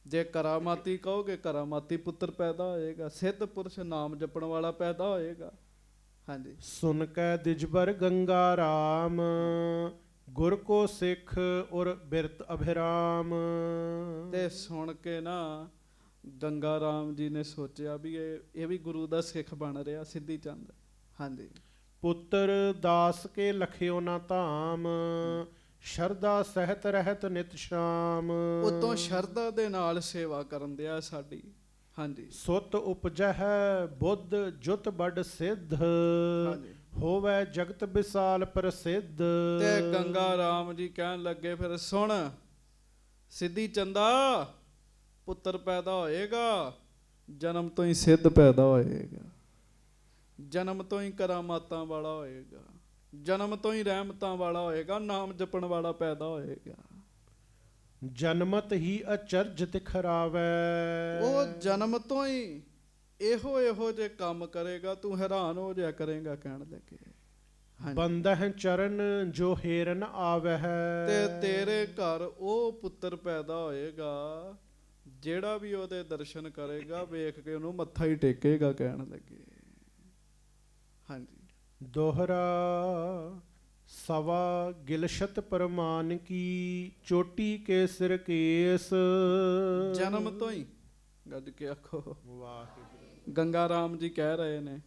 ਜੇ ਕਰਾਮਾਤੀ ਕਹੋਗੇ ਕਰਾਮਾਤੀ ਪੁੱਤਰ ਪੈਦਾ ਹੋਏਗਾ। ਸਿੱਧ ਪੁਰਸ਼ ਨਾਮ ਜਪਣ ਵਾਲਾ ਪੈਦਾ ਹੋਏਗਾ। ਹਾਂਜੀ, ਸੁਨ ਕੈ ਦਿਜਬਰ ਗੰਗਾ ਰਾਮ। ਗੁਰ ਕੋ ਸਿੱਖ ਔਰ ਬਿਰਤ ਅਭਿਰਾਮ। ਤੇ ਸੁਣ ਕੇ ਨਾ ਗੰਗਾ ਰਾਮ ਜੀ ਨੇ ਸੋਚਿਆ ਵੀ ਇਹ ਵੀ ਗੁਰੂ ਦਾ ਸਿੱਖ ਬਣ ਰਿਹਾ ਸਿੱਧੀ ਚੰਦ। ਹਾਂਜੀ। ਪੁੱਤਰ ਦਾਸ ਕੇ ਲਖਿਓ ਨਾ ਧਾਮ, ਸ਼ਰਧਾ ਸਹਿਤ ਰਹਿਤ ਨਿਤ ਸ਼ਾਮ। ਉਤੋਂ ਸ਼ਰਧਾ ਦੇ ਨਾਲ ਸੇਵਾ ਕਰਨ ਦਿਆ ਸਾਡੀ। ਹਾਂਜੀ। ਸੁਤ ਉਪਜਹਿ ਬੁੱਧ ਜੁਤ ਬੜ ਸਿੱਧ, ਹਾਂਜੀ। ਹੋਵੇ ਜਗਤ ਵਿਸਾਲ ਪ੍ਰਸਿੱਧ। ਤੇ ਗੰਗਾ ਰਾਮ ਜੀ ਕਹਿਣ ਲੱਗੇ ਫਿਰ ਸੁਣ ਸਿੱਧੀ ਚੰਦਾ, ਪੁੱਤਰ ਪੈਦਾ ਹੋਏਗਾ, ਜਨਮ ਤੋਂ ਹੀ ਸਿੱਧ ਪੈਦਾ ਹੋਏਗਾ, ਜਨਮ ਤੋਂ ਹੀ ਕਰਾਮਾਤਾਂ ਵਾਲਾ ਹੋਏਗਾ, ਜਨਮ ਤੋਂ ਹੀ ਰਹਿਮਤਾਂ ਵਾਲਾ ਹੋਏਗਾ, ਨਾਮ ਜਪਣ ਵਾਲਾ ਪੈਦਾ ਹੋਏਗਾ। ਜਨਮਤ ਹੀ ਅਚਰਜ ਦਿਖਰਾਵੇ। ਉਹ ਜਨਮ ਤੋਂ ਹੀ ਇਹੋ ਜੇ ਕੰਮ ਕਰੇਗਾ, ਤੂੰ ਹੈਰਾਨ ਹੋ ਜਾਇਆ ਕਰੇਗਾ। ਕਹਿਣ ਲੱਗੇ ਬੰਦਹ ਚਰਨ ਜੋ ਹੇਰਨ ਆਵਹਿ। ਤੇ ਤੇਰੇ ਘਰ ਉਹ ਪੁੱਤਰ ਪੈਦਾ ਹੋਏਗਾ ਜਿਹੜਾ ਵੀ ਉਹਦੇ ਦਰਸ਼ਨ ਕਰੇਗਾ, ਵੇਖ ਕੇ ਉਹਨੂੰ ਮੱਥਾ ਹੀ ਟੇਕੇਗਾ। ਕਹਿਣ ਲੱਗੇ ਹਾਂਜੀ। ਦੋਹਰਾ ਸਵਾ ਗਿਲਸ਼ਤ ਪਰਮਾਨ ਕੀ, ਚੋਟੀ ਕੇ ਸਿਰ ਕੇਸ। ਜਨਮ ਤੋਂ ਹੀ ਗੱਜ ਕੇ ਆਖੋ ਵਾਹਿਗੁਰੂ। ਗੰਗਾ ਰਾਮ ਜੀ ਕਹਿ ਰਹੇ ਨੇ,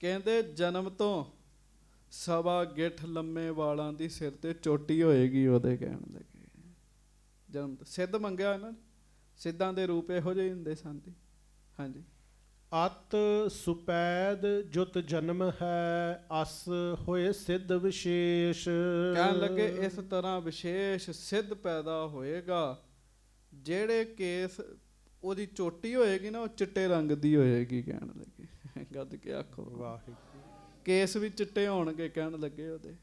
ਕਹਿੰਦੇ ਜਨਮ ਤੋਂ ਸਵਾ ਗਿੱਠ ਲੰਮੇ ਵਾਲਾਂ ਦੀ ਸਿਰ ਤੇ ਚੋਟੀ ਹੋਏਗੀ ਉਹਦੇ। ਕਹਿਣ ਲੱਗੇ ਜਨਮ ਤੋਂ ਸਿੱਧ ਮੰਗਿਆ ਇਹਨਾਂ ਨੇ, ਸਿੱਧਾਂ ਦੇ ਰੂਪ ਇਹੋ ਜਿਹੇ ਹੁੰਦੇ ਸਨ ਜੀ। ਹਾਂਜੀ। ਅਤ ਸੁਪੈਦ ਜੁਤ ਜਨਮ ਹੈ, ਅਸ ਹੋਏ ਸਿੱਧ ਵਿਸ਼ੇਸ਼। ਕਹਿਣ ਲੱਗੇ ਇਸ ਤਰ੍ਹਾਂ ਵਿਸ਼ੇਸ਼ ਸਿੱਧ ਪੈਦਾ ਹੋਏਗਾ, ਜਿਹੜੇ ਕੇਸ ਉਹਦੀ ਚੋਟੀ ਹੋਏਗੀ ਨਾ ਉਹ ਚਿੱਟੇ ਰੰਗ ਦੀ ਹੋਏਗੀ। ਕਹਿਣ ਲੱਗੇ ਗੱਜ ਕੇ ਆਖੋ ਵਾਹਿਗੁਰੂ। ਕੇਸ ਵੀ ਚਿੱਟੇ ਹੋਣਗੇ। ਕਹਿਣ ਲੱਗੇ ਉਹਦੇ।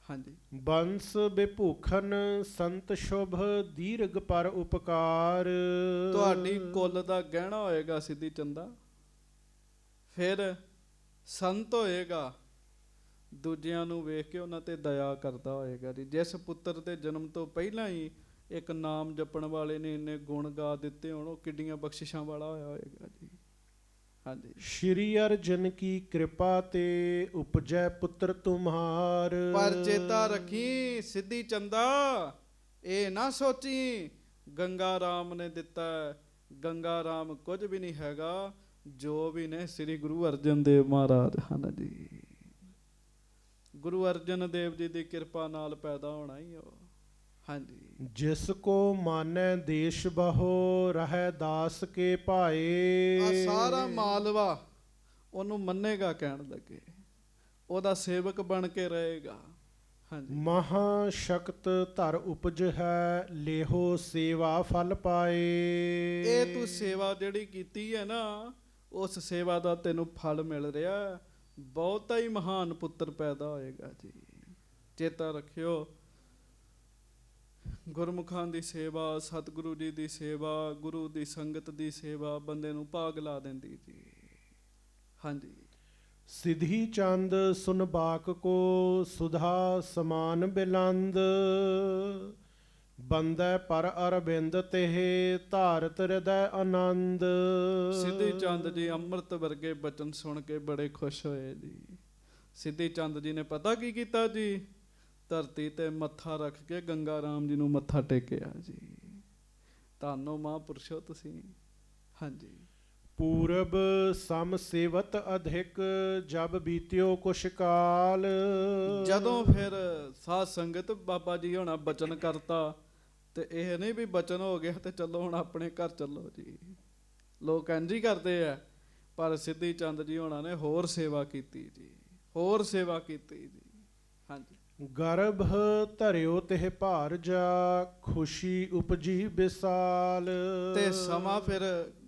ਹਾਂਜੀ। ਬੰਸ ਬਿਭੂਖਨ ਸੰਤ ਸ਼ੁਭ, ਦੀਰਘ ਪਰ ਉਪਕਾਰ। ਤੁਹਾਡੀ ਕੁੱਲ ਦਾ ਗਹਿਣਾ ਹੋਏਗਾ ਸਿੱਧੀ ਚੰਦਾ। ਫਿਰ ਸੰਤ ਹੋਏਗਾ, ਦੂਜਿਆਂ ਨੂੰ ਵੇਖ ਕੇ ਉਹਨਾਂ ਤੇ ਦਇਆ ਕਰਦਾ ਹੋਏਗਾ ਜੀ। ਜਿਸ ਪੁੱਤਰ ਦੇ ਜਨਮ ਤੋਂ ਪਹਿਲਾਂ ਹੀ ਇੱਕ ਨਾਮ ਜਪਣ ਵਾਲੇ ਨੇ ਇੰਨੇ ਗੁਣ ਗਾ ਦਿੱਤੇ ਹੋਣ, ਉਹ ਕਿੱਡੀਆਂ ਬਖਸ਼ਿਸ਼ਾਂ ਵਾਲਾ ਹੋਇਆ ਹੋਏਗਾ ਜੀ। ਹਾਂਜੀ। ਸ਼੍ਰੀ ਅਰਜਨ ਕੀ ਕਿਰਪਾ ਤੇ ਉਪਜੈ ਪੁੱਤਰ ਤੁਮਹਾਰ। ਪਰ ਚੇਤਾ ਰੱਖੀ ਸਿੱਧੀ ਚੰਦਾ, ਇਹ ਨਾ ਸੋਚੀ ਗੰਗਾ ਰਾਮ ਨੇ ਦਿੱਤਾ। ਗੰਗਾ ਰਾਮ ਕੁਝ ਵੀ ਨਹੀਂ ਹੈਗਾ, ਜੋ ਵੀ ਨੇ ਸ੍ਰੀ ਗੁਰੂ ਅਰਜਨ ਦੇਵ ਮਹਾਰਾਜ ਹਨ ਜੀ। ਗੁਰੂ ਅਰਜਨ ਦੇਵ ਜੀ ਦੀ ਕਿਰਪਾ ਨਾਲ ਪੈਦਾ ਹੋਣਾ ਹੀ ਉਹ। ਹਾਂਜੀ। ਜਿਸ ਕੋ ਮਾਨੈ ਦੇਸ਼ ਬਹੋ, ਰਹਿ ਦਾਸ ਕੇ ਭਾਏ। ਆ ਸਾਰਾ ਮਾਲਵਾ ਉਹਨੂੰ ਮੰਨੇਗਾ। ਕਹਿਣ ਲੱਗੇ ਉਹਦਾ ਸੇਵਕ ਬਣ ਕੇ ਰਹੇਗਾ। ਹਾਂਜੀ। ਮਹਾ ਸ਼ਕਤ ਧਰ ਉਪਜ ਹੈ, ਲੇਹੋ ਸੇਵਾ ਫਲ ਪਾਏ। ਇਹ ਤੂੰ ਸੇਵਾ ਜਿਹੜੀ ਕੀਤੀ ਹੈ ਨਾ, ਉਸ ਸੇਵਾ ਦਾ ਤੈਨੂੰ ਫਲ ਮਿਲ ਰਿਹਾ। ਬਹੁਤਾ ਹੀ ਮਹਾਨ ਪੁੱਤਰ ਪੈਦਾ ਹੋਏਗਾ ਜੀ। ਚੇਤਾ ਰੱਖਿਓ, ਗੁਰਮੁਖਾਂ ਦੀ ਸੇਵਾ, ਸਤਿਗੁਰੂ ਜੀ ਦੀ ਸੇਵਾ, ਗੁਰੂ ਦੀ ਸੰਗਤ ਦੀ ਸੇਵਾ ਬੰਦੇ ਨੂੰ ਭਾਗ ਲਾ ਦਿੰਦੀ ਜੀ। ਹਾਂਜੀ। ਸਿਧੀ ਚੰਦ ਸੁਨਬਾਕ ਕੋ, ਸੁਧਾ ਸਮਾਨ ਬਿਲੰਦ। ਬੰਦੈ ਪਰ ਅਰਬਿੰਦ ਤੇ, ਧਾਰਤ ਹਿਰਦੈ ਆਨੰਦ। ਸਿੱਧੀ ਚੰਦ ਜੀ ਅੰਮ੍ਰਿਤ ਵਰਗੇ ਬਚਨ ਸੁਣ ਕੇ ਬੜੇ ਖੁਸ਼ ਹੋਏ ਜੀ। ਸਿੱਧੀ ਚੰਦ ਜੀ ਨੇ ਪਤਾ ਕੀ ਕੀਤਾ ਜੀ, ਧਰਤੀ ਤੇ ਮੱਥਾ ਰੱਖ ਕੇ ਗੰਗਾ ਰਾਮ ਜੀ ਨੂੰ ਮੱਥਾ ਟੇਕਿਆ ਜੀ। ਧੰਨੋ ਮਹਾਂਪੁਰਸ਼ੋ ਤੁਸੀਂ। ਹਾਂਜੀ। ਪੂਰਬ ਸਮ ਸੇਵਤ ਅਧਿਕ, ਜਬ ਬੀਤਿਓ ਕੁਛ ਕਾਲ। ਜਦੋਂ ਫਿਰ ਸਾਧ ਸੰਗਤ ਬਾਬਾ ਜੀ ਹੋਣਾ ਬਚਨ ਕਰਤਾ, ਤੇ ਇਹ ਨਹੀਂ ਵੀ ਬਚਨ ਹੋ ਗਿਆ ਤੇ ਚਲੋ ਹੁਣ ਆਪਣੇ ਘਰ ਚੱਲੋ ਜੀ। ਲੋਕ ਇੰਝ ਹੀ ਕਰਦੇ ਆ, ਪਰ ਸਿੱਧੀ ਚੰਦ ਜੀ ਹੋਣਾ ਨੇ ਹੋਰ ਸੇਵਾ ਕੀਤੀ ਜੀ, ਹੋਰ ਸੇਵਾ ਕੀਤੀ ਜੀ। ਹਾਂਜੀ। ਗਰਭ ਧਰਿਓ ਤੇ ਭਾਰ ਜਾ, ਖੁਸ਼ੀ ਉਪਜੀ ਵਿਸਾਲ। ਤੇ ਸਮਾਂ ਫਿਰ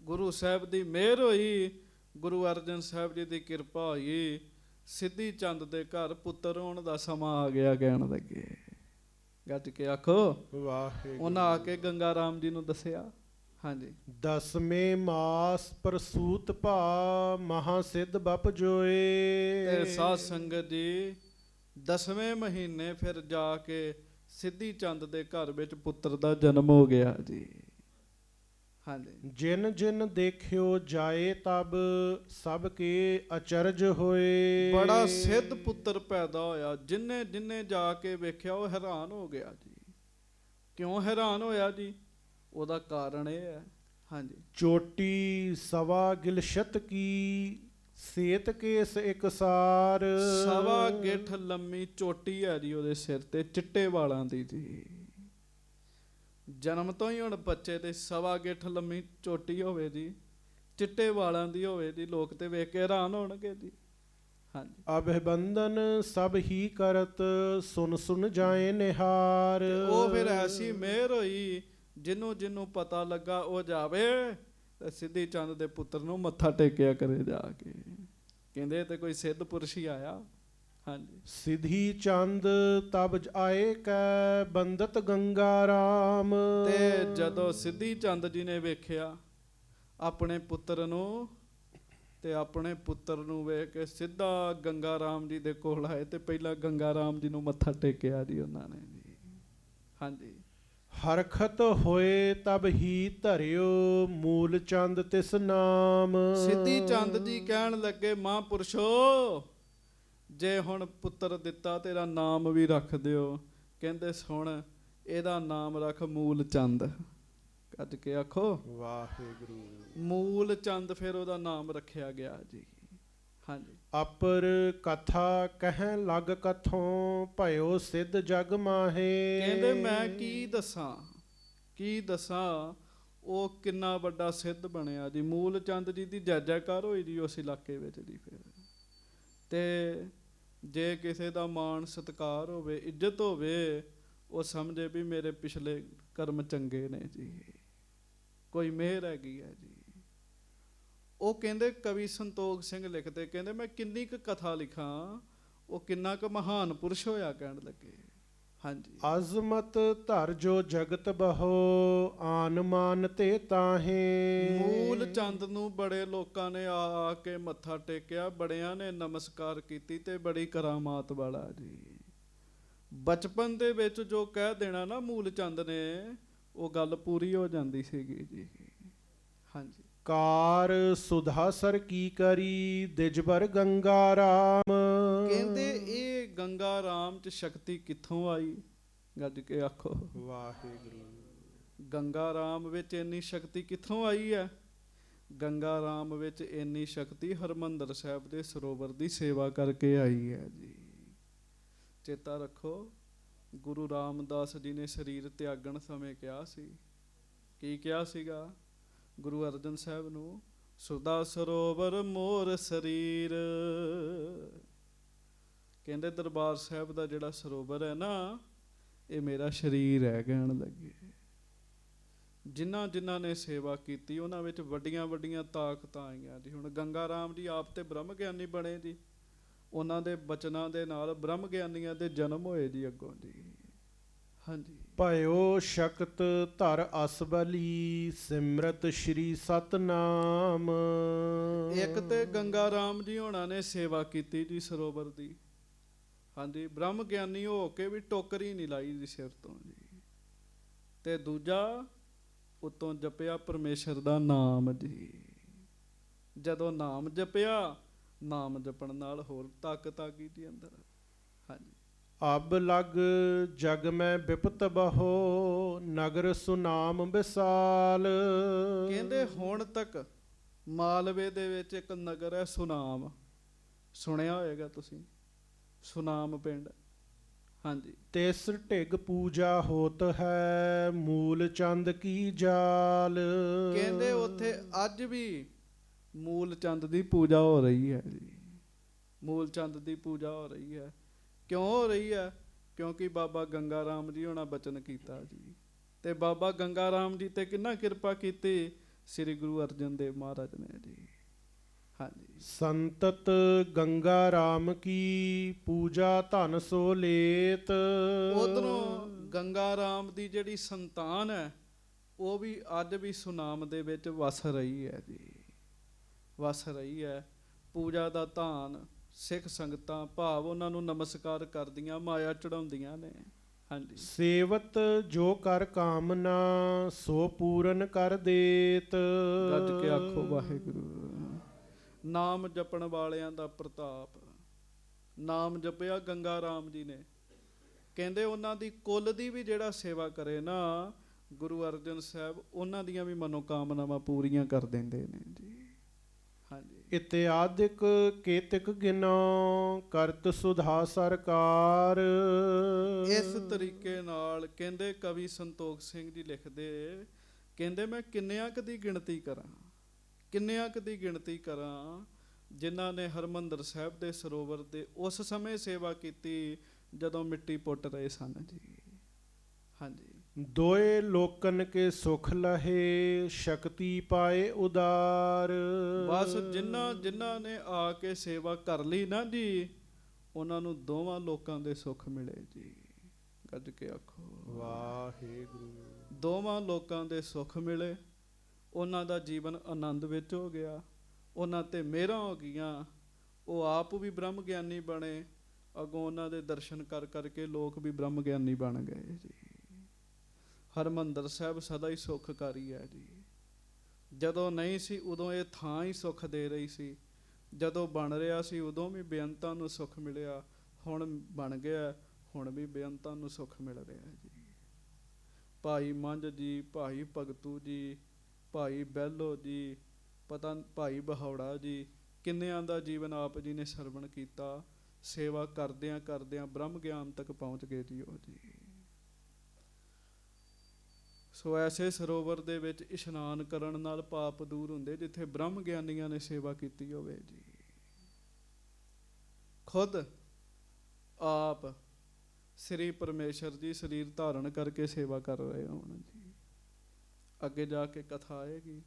ਗੁਰੂ ਸਾਹਿਬ ਦੀ ਮਿਹਰ ਹੋਈ, ਗੁਰੂ ਅਰਜਨ ਸਾਹਿਬ ਜੀ ਦੀ ਕਿਰਪਾ ਹੋਈ, ਸਿੱਧੀ ਚੰਦ ਦੇ ਘਰ ਪੁੱਤਰ ਹੋਣ ਦਾ ਸਮਾਂ ਆ ਗਿਆ। ਕਹਿਣ ਲੱਗੇ ਗੱਜ ਕੇ ਆਖੋ ਵਾਹਿਗੁਰੂ। ਉਹਨਾਂ ਆ ਕੇ ਗੰਗਾ ਰਾਮ ਜੀ ਨੂੰ ਦੱਸਿਆ। ਹਾਂਜੀ। ਦਸਵੇਂ ਮਾਸ ਪ੍ਰਸੂਤ ਭਾ, ਮਹਾ ਸਿੱਧ ਬਪ ਜੋਏ। ਤੇ ਸਾਧ ਸੰਗਤ ਜੀ 10ਵੇਂ ਮਹੀਨੇ ਫਿਰ ਜਾ ਕੇ ਸਿੱਧੀ ਚੰਦ ਦੇ ਘਰ ਵਿੱਚ ਪੁੱਤਰ ਦਾ ਜਨਮ ਹੋ ਗਿਆ ਜੀ। ਹਾਂਜੀ। ਜਿਨ ਜਿਨ ਦੇਖਿਓ ਜਾਏ ਤਬ ਸਭ ਕੇ ਅਚਰਜ ਹੋਏ। ਬੜਾ ਸਿੱਧ ਪੁੱਤਰ ਪੈਦਾ ਹੋਇਆ, ਜਿੰਨੇ ਜਿੰਨੇ ਜਾ ਕੇ ਵੇਖਿਆ ਉਹ ਹੈਰਾਨ ਹੋ ਗਿਆ ਜੀ। ਕਿਉਂ ਹੈਰਾਨ ਹੋਇਆ ਜੀ? ਉਹਦਾ ਕਾਰਨ ਇਹ ਹੈ। ਹਾਂਜੀ। ਚੋਟੀ ਸਵਾ ਗਿਲਸ਼ਤ ਕੀ ਸੇਤ ਕੇਸ ਇਕਸਾਰ। ਸਵਾ ਗਿੱਠ ਲੰਮੀ ਚੋਟੀ ਹੈ ਜੀ ਉਹਦੇ ਸਿਰ ਤੇ, ਚਿੱਟੇ ਵਾਲਾਂ ਦੀ ਜੀ। ਜਨਮ ਤੋਂ ਹੀ ਹੁਣ ਬੱਚੇ ਤੇ ਸਵਾ ਗਿੱਠ ਲੰਮੀ ਚੋਟੀ ਹੋਵੇ ਜੀ, ਚਿੱਟੇ ਵਾਲਾਂ ਦੀ ਹੋਵੇ ਜੀ, ਲੋਕ ਤੇ ਵੇਖ ਕੇ ਹੈਰਾਨ ਹੋਣਗੇ ਜੀ। ਹਾਂਜੀ। ਅਭਿਬੰਦਨ ਸਭ ਹੀ ਕਰਤ ਸੁਨ ਸੁਨ ਜਾਏ ਨਿਹਾਰ। ਉਹ ਫਿਰ ਐਸੀ ਮਿਹਰ ਹੋਈ, ਜਿਹਨੂੰ ਜਿਹਨੂੰ ਪਤਾ ਲੱਗਾ ਉਹ ਜਾਵੇ ਤੇ ਸਿੱਧੀ ਚੰਦ ਦੇ ਪੁੱਤਰ ਨੂੰ ਮੱਥਾ ਟੇਕਿਆ ਕਰੇ ਜਾ ਕੇ। ਕਹਿੰਦੇ ਤੇ ਕੋਈ ਸਿੱਧ ਪੁਰਸ਼ ਹੀ ਆਇਆ। ਹਾਂਜੀ। ਸਿਧੀ ਚੰਦ ਤਬ ਆਏ ਕੈ ਬੰਦਤ ਗੰਗਾ ਰਾਮ। ਤੇ ਜਦੋਂ ਸਿੱਧੀ ਚੰਦ ਜੀ ਨੇ ਵੇਖਿਆ ਆਪਣੇ ਪੁੱਤਰ ਨੂੰ, ਤੇ ਆਪਣੇ ਪੁੱਤਰ ਨੂੰ ਵੇਖ ਕੇ ਸਿੱਧਾ ਗੰਗਾ ਰਾਮ ਜੀ ਦੇ ਕੋਲ ਆਏ ਤੇ ਪਹਿਲਾਂ ਗੰਗਾ ਰਾਮ ਜੀ ਨੂੰ ਮੱਥਾ ਟੇਕਿਆ ਜੀ ਉਹਨਾਂ ਨੇ ਜੀ। ਹਾਂਜੀ। ਹਰਖਤ ਹੋਏ ਤਬ ਹੀ ਧਰਿਓ ਮੂਲ ਚੰਦ ਤਿਸ ਨਾਮ। ਸਿੱਧੀ ਚੰਦ ਜੀ ਕਹਿਣ ਲੱਗੇ, ਮਹਾਂਪੁਰਸ਼ੋ ਜੇ ਹੁਣ ਪੁੱਤਰ ਦਿੱਤਾ ਤੇਰਾ ਨਾਮ ਵੀ ਰੱਖ ਦਿਓ। ਕਹਿੰਦੇ ਸੁਣ, ਇਹਦਾ ਨਾਮ ਰੱਖ ਮੂਲ ਚੰਦ। ਕੱਜ ਕੇ ਆਖੋ ਵਾਹਿਗੁਰੂ। ਮੂਲ ਚੰਦ ਫਿਰ ਉਹਦਾ ਨਾਮ ਰੱਖਿਆ ਗਿਆ ਜੀ। ਹਾਂਜੀ। ਅਪਰ ਕਥਾ ਕਹਿ ਲਗ ਕਥੋਂ ਭਇਓ ਸਿੱਧ ਜਗ ਮਾਹੇ। ਕਹਿੰਦੇ ਮੈਂ ਕੀ ਦੱਸਾਂ ਉਹ ਕਿੰਨਾ ਵੱਡਾ ਸਿੱਧ ਬਣਿਆ ਜੀ। ਮੂਲ ਚੰਦ ਜੀ ਦੀ ਜੈ ਜੈਕਾਰ ਹੋਈ ਜੀ ਉਸ ਇਲਾਕੇ ਵਿੱਚ ਜੀ। ਫਿਰ ਤੇ ਜੇ ਕਿਸੇ ਦਾ ਮਾਣ ਸਤਿਕਾਰ ਹੋਵੇ, ਇੱਜ਼ਤ ਹੋਵੇ, ਉਹ ਸਮਝੇ ਵੀ ਮੇਰੇ ਪਿਛਲੇ ਕਰਮ ਚੰਗੇ ਨੇ ਜੀ, ਕੋਈ ਮਿਹਰ ਹੈਗੀ ਹੈ ਜੀ। ਉਹ ਕਹਿੰਦੇ ਕਵੀ ਸੰਤੋਖ ਸਿੰਘ ਲਿਖਦੇ, ਕਹਿੰਦੇ ਮੈਂ ਕਿੰਨੀ ਕੁ ਕਥਾ ਲਿਖਾਂ, ਉਹ ਕਿੰਨਾ ਕੁ ਮਹਾਨ ਪੁਰਸ਼ ਹੋਇਆ ਕਹਿਣ ਲੱਗੇ। ਹਾਂਜੀ। ਅਜ਼ਮਤ ਧਰ ਜੋ ਜਗਤ ਬਹੋ ਆਨ ਮਾਨ ਤੇ ਤਾਹੇ। ਮੂਲ ਚੰਦ ਨੂੰ ਬੜੇ ਲੋਕਾਂ ਨੇ ਆ ਕੇ ਮੱਥਾ ਟੇਕਿਆ, ਬੜਿਆਂ ਨੇ ਨਮਸਕਾਰ ਕੀਤੀ ਤੇ ਬੜੀ ਕਰਾਮਾਤ ਵਾਲਾ ਜੀ। ਬਚਪਨ ਦੇ ਵਿੱਚ ਜੋ ਕਹਿ ਦੇਣਾ ਨਾ ਮੂਲ ਚੰਦ ਨੇ, ਉਹ ਗੱਲ ਪੂਰੀ ਹੋ ਜਾਂਦੀ ਸੀਗੀ ਜੀ। ਹਾਂਜੀ। ਕਾਰ ਸੁਧਾ ਸਰ ਕੀ ਕਰੀ ਦਿਜਬਰ ਗੰਗਾ ਰਾਮ। ਕਹਿੰਦੇ ਇਹ ਗੰਗਾ ਰਾਮ ਚ ਸ਼ਕਤੀ ਕਿੱਥੋਂ ਆਈ? ਗੱਜ ਕੇ ਆਖੋ ਵਾਹਿਗੁਰੂ। ਗੰਗਾ ਰਾਮ ਵਿੱਚ ਇੰਨੀ ਸ਼ਕਤੀ ਕਿੱਥੋਂ ਆਈ ਹੈ? ਗੰਗਾ ਰਾਮ ਵਿੱਚ ਇੰਨੀ ਸ਼ਕਤੀ ਹਰਮੰਦਰ ਸਾਹਿਬ ਦੇ ਸਰੋਵਰ ਦੀ ਸੇਵਾ ਕਰਕੇ ਆਈ ਹੈ ਜੀ। ਚੇਤਾ ਰੱਖੋ, ਗੁਰੂ ਰਾਮਦਾਸ ਜੀ ਨੇ ਸਰੀਰ ਤਿਆਗਣ ਸਮੇਂ ਕਿਹਾ ਸੀ, ਕੀ ਕਿਹਾ ਸੀਗਾ ਗੁਰੂ ਅਰਜਨ ਸਾਹਿਬ ਨੂੰ? ਸੁਦਾ ਸਰੋਵਰ ਮੋਰ ਸਰੀਰ। ਕਹਿੰਦੇ ਦਰਬਾਰ ਸਾਹਿਬ ਦਾ ਜਿਹੜਾ ਸਰੋਵਰ ਹੈ ਨਾ, ਇਹ ਮੇਰਾ ਸਰੀਰ ਹੈ ਕਹਿਣ ਲੱਗੇ। ਜਿਨ੍ਹਾਂ ਜਿਨ੍ਹਾਂ ਨੇ ਸੇਵਾ ਕੀਤੀ ਉਹਨਾਂ ਵਿੱਚ ਵੱਡੀਆਂ ਵੱਡੀਆਂ ਤਾਕਤਾਂ ਆਈਆਂ ਜੀ। ਹੁਣ ਗੰਗਾ ਰਾਮ ਜੀ ਆਪ ਤੇ ਬ੍ਰਹਮ ਗਿਆਨੀ ਬਣੇ ਜੀ, ਉਹਨਾਂ ਦੇ ਬਚਨਾਂ ਦੇ ਨਾਲ ਬ੍ਰਹਮ ਗਿਆਨੀਆਂ ਦੇ ਜਨਮ ਹੋਏ ਜੀ ਅੱਗੋਂ ਜੀ। ਹਾਂਜੀ। ਭਇਓ ਸ਼ਕਤ ਧਰ ਅਸਬਲੀ ਸਿਮਰਤ ਸ਼੍ਰੀ ਸਤਨਾਮ। ਇੱਕ ਤੇ ਗੰਗਾ ਰਾਮ ਜੀ ਹੋਣਾ ਨੇ ਸੇਵਾ ਕੀਤੀ ਜੀ ਸਰੋਵਰ ਦੀ। ਹਾਂਜੀ। ਬ੍ਰਹਮ ਗਿਆਨੀ ਹੋ ਕੇ ਵੀ ਟੋਕਰੀ ਨਹੀਂ ਲਾਈ ਜੀ ਸਿਰ ਤੋਂ ਜੀ। ਤੇ ਦੂਜਾ ਉਤੋਂ ਜਪਿਆ ਪਰਮੇਸ਼ਰ ਦਾ ਨਾਮ ਜੀ। ਜਦੋਂ ਨਾਮ ਜਪਿਆ, ਨਾਮ ਜਪਣ ਨਾਲ ਹੋਰ ਤਾਕਤ ਆ ਗਈ ਜੀ ਅੰਦਰ। ਹਾਂਜੀ। ਅਬ ਲਗ ਜਗ ਮੈਂ ਬਿਪਤ ਬਹੋ ਨਗਰ ਸੁਨਾਮ ਵਿਸਾਲ। ਕਹਿੰਦੇ ਹੁਣ ਤੱਕ ਮਾਲਵੇ ਦੇ ਵਿੱਚ ਇੱਕ ਨਗਰ ਹੈ ਸੁਨਾਮ, ਸੁਣਿਆ ਹੋਏਗਾ ਤੁਸੀਂ, ਸੁਨਾਮ ਪਿੰਡ। ਹਾਂਜੀ। ਤਿਸ ਢਿਗ ਪੂਜਾ ਹੋਤ ਹੈ ਮੂਲ ਚੰਦ ਕੀ ਜਾਲ। ਕਹਿੰਦੇ ਉੱਥੇ ਅੱਜ ਵੀ ਮੂਲ ਚੰਦ ਦੀ ਪੂਜਾ ਹੋ ਰਹੀ ਹੈ ਜੀ। ਮੂਲ ਚੰਦ ਦੀ ਪੂਜਾ ਹੋ ਰਹੀ ਹੈ। ਕਿਉਂ ਹੋ ਰਹੀ ਹੈ? ਕਿਉਂਕਿ ਬਾਬਾ ਗੰਗਾ ਰਾਮ ਜੀ ਹੋਣਾ ਬਚਨ ਕੀਤਾ ਜੀ। ਤੇ ਬਾਬਾ ਗੰਗਾ ਰਾਮ ਜੀ ਤੇ ਕਿੰਨਾ ਕਿਰਪਾ ਕੀਤੀ? ਸ੍ਰੀ ਗੁਰੂ ਅਰਜਨ ਦੇਵ ਮਹਾਰਾਜ ਨੇ ਜੀ। ਹਾਂਜੀ। ਸੰਤਤ ਗੰਗਾ ਰਾਮ ਕੀ ਪੂਜਾ ਧਨ ਸੋ ਲੇਤ। ਉਧਰੋਂ ਗੰਗਾ ਰਾਮ ਦੀ ਜਿਹੜੀ ਸੰਤਾਨ ਹੈ, ਉਹ ਵੀ ਅੱਜ ਵੀ ਸੁਨਾਮ ਦੇ ਵਿੱਚ ਵਸ ਰਹੀ ਹੈ ਜੀ। ਵਸ ਰਹੀ ਹੈ। ਪੂਜਾ ਦਾ ਧਾਨ ਸਿੱਖ ਸੰਗਤਾਂ ਭਾਵ ਉਹਨਾਂ ਨੂੰ ਨਮਸਕਾਰ ਕਰਦੀਆਂ, ਮਾਇਆ ਚੜਾਉਂਦੀਆਂ ਨੇ। ਹਾਂਜੀ। ਸੇਵਤ ਜੋ ਕਰ ਕਾਮਨਾ ਸੋ ਪੂਰਨ ਕਰ ਦੇਤ। ਗੱਜ ਕੇ ਆਖੋ ਵਾਹਿਗੁਰੂ। ਨਾਮ ਜਪਣ ਵਾਲਿਆਂ ਦਾ ਪ੍ਰਤਾਪ। ਨਾਮ ਜਪਿਆ ਗੰਗਾ ਰਾਮ ਜੀ ਨੇ, ਕਹਿੰਦੇ ਉਹਨਾਂ ਦੀ ਕੁੱਲ ਦੀ ਵੀ ਜਿਹੜਾ ਸੇਵਾ ਕਰੇ ਨਾ ਗੁਰੂ ਅਰਜਨ ਸਾਹਿਬ, ਉਹਨਾਂ ਦੀਆਂ ਵੀ ਮਨੋਕਾਮਨਾਵਾਂ ਪੂਰੀਆਂ ਕਰ ਦਿੰਦੇ ਨੇ ਜੀ। ਹਾਂਜੀ। ਇਤਿਆਦਿਕ ਕੇਤਿਕ ਗਿਨੋ ਕਰਤ ਸੁਧਾ ਸਰਕਾਰ। ਇਸ ਤਰੀਕੇ ਨਾਲ ਕਹਿੰਦੇ ਕਵੀ ਸੰਤੋਖ ਸਿੰਘ ਜੀ ਲਿਖਦੇ, ਕਹਿੰਦੇ ਮੈਂ ਕਿੰਨਿਆਂ ਕੁ ਦੀ ਗਿਣਤੀ ਕਰਾਂ, ਕਿੰਨਿਆਂ ਕੁ ਦੀ ਗਿਣਤੀ ਕਰਾਂ ਜਿਨ੍ਹਾਂ ਨੇ ਹਰਿਮੰਦਰ ਸਾਹਿਬ ਦੇ ਸਰੋਵਰ ਦੇ ਉਸ ਸਮੇਂ ਸੇਵਾ ਕੀਤੀ ਜਦੋਂ ਮਿੱਟੀ ਪੁੱਟ ਰਹੇ ਸਨ ਜੀ। ਹਾਂਜੀ। ਦੋਏ ਲੋਕਨ ਕੇ ਸੁਖ ਲਹੇ ਸ਼ਕਤੀ ਪਾਏ ਉਦਾਰ। ਬਸ ਜਿਨ੍ਹਾਂ ਨੇ ਆ ਕੇ ਸੇਵਾ ਕਰ ਲਈ ਨਾ ਜੀ, ਉਹਨਾਂ ਨੂੰ ਦੋਵਾਂ ਲੋਕਾਂ ਦੇ ਸੁੱਖ ਮਿਲੇ ਜੀ। ਗੱਜ ਕੇ ਆਖੋ ਵਾਹਿਗੁਰੂ। ਦੋਵਾਂ ਲੋਕਾਂ ਦੇ ਸੁੱਖ ਮਿਲੇ, ਉਹਨਾਂ ਦਾ ਜੀਵਨ ਆਨੰਦ ਵਿੱਚ ਹੋ ਗਿਆ, ਉਹਨਾਂ ਤੇ ਮਿਹਰਾਂ ਹੋ ਗਈਆਂ, ਉਹ ਆਪ ਵੀ ਬ੍ਰਹਮ ਗਿਆਨੀ ਬਣੇ, ਅੱਗੋਂ ਉਹਨਾਂ ਦੇ ਦਰਸ਼ਨ ਕਰ ਕਰਕੇ ਲੋਕ ਵੀ ਬ੍ਰਹਮ ਗਿਆਨੀ ਬਣ ਗਏ ਜੀ। ਹਰਿਮੰਦਰ ਸਾਹਿਬ ਸਦਾ ਹੀ ਸੁੱਖਕਾਰੀ ਹੈ ਜੀ। ਜਦੋਂ ਨਹੀਂ ਸੀ ਉਦੋਂ ਇਹ ਥਾਂ ਹੀ ਸੁੱਖ ਦੇ ਰਹੀ ਸੀ, ਜਦੋਂ ਬਣ ਰਿਹਾ ਸੀ ਉਦੋਂ ਵੀ ਬੇਅੰਤਾਂ ਨੂੰ ਸੁੱਖ ਮਿਲਿਆ, ਹੁਣ ਬਣ ਗਿਆ ਹੁਣ ਵੀ ਬੇਅੰਤਾਂ ਨੂੰ ਸੁੱਖ ਮਿਲ ਰਿਹਾ ਜੀ। ਭਾਈ ਮੰਝ ਜੀ, ਭਾਈ ਭਗਤੂ ਜੀ, ਭਾਈ ਬਹਿਲੋ ਜੀ, ਭਾਈ ਬਹੌੜਾ ਜੀ, ਕਿੰਨਿਆਂ ਦਾ ਜੀਵਨ ਆਪ ਜੀ ਨੇ ਸਰਵਣ ਕੀਤਾ। ਸੇਵਾ ਕਰਦਿਆਂ ਕਰਦਿਆਂ ਬ੍ਰਹਮ ਗਿਆਨ ਤੱਕ ਪਹੁੰਚ ਗਏ ਜੀ ਉਹ ਜੀ। ਸੋ ਐਸੇ ਸਰੋਵਰ ਦੇ ਵਿੱਚ ਇਸ਼ਨਾਨ ਕਰਨ ਨਾਲ ਪਾਪ ਦੂਰ ਹੁੰਦੇ ਜਿੱਥੇ ਬ੍ਰਹਮ ਗਿਆਨੀਆਂ ਨੇ ਸੇਵਾ ਕੀਤੀ ਹੋਵੇ ਜੀ। ਖੁਦ ਆਪ ਸ੍ਰੀ ਪਰਮੇਸ਼ਰ ਜੀ ਸਰੀਰ ਧਾਰਨ ਕਰਕੇ ਸੇਵਾ ਕਰ ਰਹੇ ਹੋਣ ਜੀ। ਅੱਗੇ ਜਾ ਕੇ ਕਥਾ ਆਏਗੀ,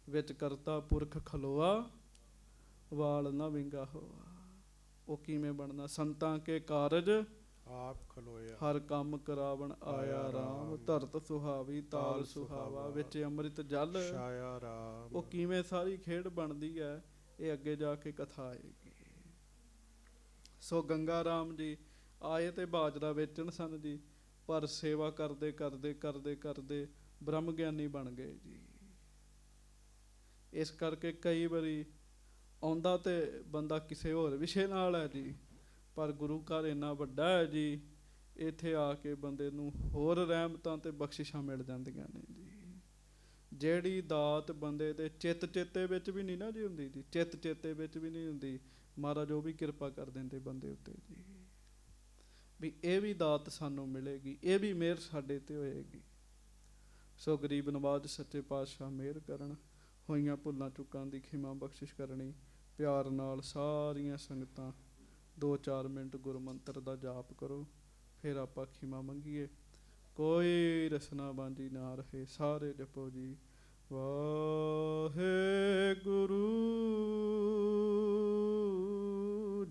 ਵਿੱਚ ਕਰਤਾ ਪੁਰਖ ਖਲੋਆ ਵਾਲ ਨਾ ਵਿੰਗਾ ਹੋਆ। ਉਹ ਕਿਵੇਂ ਬਣਨਾ? ਸੰਤਾਂ ਕੇ ਕਾਰਜ ਆਪ ਖਲੋਇਆ ਹਰ ਕੰਮ ਕਰਾਵਣ ਆਇਆ ਰਾਮ। ਧਰਤ ਸੁਹਾਵੀ ਤਾਲ ਸੁਹਾਵਾ ਵਿੱਚ ਅੰਮ੍ਰਿਤ ਜਲ ਛਾਇਆ ਰਾਮ। ਉਹ ਕਿਵੇਂ ਸਾਰੀ ਖੇਡ ਬਣਦੀ ਹੈ, ਇਹ ਅੱਗੇ ਜਾ ਕੇ ਕਥਾ ਆਏਗੀ। ਸੋ ਗੰਗਾ ਰਾਮ ਜੀ ਆਏ ਤੇ ਬਾਜਰਾ ਵੇਚਣ ਸਨ ਜੀ, ਪਰ ਸੇਵਾ ਕਰਦੇ ਕਰਦੇ ਕਰਦੇ ਕਰਦੇ ਬ੍ਰਹਮ ਗਿਆਨੀ ਬਣ ਗਏ ਜੀ। ਇਸ ਕਰਕੇ ਕਈ ਵਾਰੀ ਆਉਂਦਾ ਤੇ ਬੰਦਾ ਕਿਸੇ ਹੋਰ ਵਿਸ਼ੇ ਨਾਲ ਹੈ ਜੀ, ਪਰ ਗੁਰੂ ਘਰ ਇੰਨਾ ਵੱਡਾ ਹੈ ਜੀ, ਇੱਥੇ ਆ ਕੇ ਬੰਦੇ ਨੂੰ ਹੋਰ ਰਹਿਮਤਾਂ ਤੇ ਬਖਸ਼ਿਸ਼ਾਂ ਮਿਲ ਜਾਂਦੀਆਂ ਨੇ ਜੀ। ਜਿਹੜੀ ਦਾਤ ਬੰਦੇ ਦੇ ਚਿੱਤ ਚੇਤੇ ਵਿੱਚ ਵੀ ਨਹੀਂ ਨਾ ਜੀ ਹੁੰਦੀ ਜੀ, ਚਿੱਤ ਚੇਤੇ ਵਿੱਚ ਵੀ ਨਹੀਂ ਹੁੰਦੀ, ਮਹਾਰਾਜ ਉਹ ਵੀ ਕਿਰਪਾ ਕਰ ਦਿੰਦੇ ਬੰਦੇ ਉੱਤੇ ਜੀ, ਵੀ ਇਹ ਵੀ ਦਾਤ ਸਾਨੂੰ ਮਿਲੇਗੀ, ਇਹ ਵੀ ਮਿਹਰ ਸਾਡੇ ਤੇ ਹੋਏਗੀ। ਸੋ ਗਰੀਬ ਨਵਾਜ਼ ਸੱਚੇ ਪਾਤਸ਼ਾਹ ਮਿਹਰ ਕਰਨ, ਹੋਈਆਂ ਭੁੱਲਾਂ ਚੁੱਕਾਂ ਦੀ ਖਿਮਾ ਬਖਸ਼ਿਸ਼ ਕਰਨੀ। ਪਿਆਰ ਨਾਲ ਸਾਰੀਆਂ ਸੰਗਤਾਂ 2-4 ਮਿੰਟ ਗੁਰੂ ਮੰਤਰ ਦਾ ਜਾਪ ਕਰੋ, ਫਿਰ ਆਪਾਂ ਖਿਮਾ ਮੰਗੀਏ। ਕੋਈ ਰਸਨਾ ਬਾਂਝੀ ਨਾ ਰਹੇ, ਸਾਰੇ ਜਪੋ ਜੀ ਵਾਹਿਗੁਰੂ।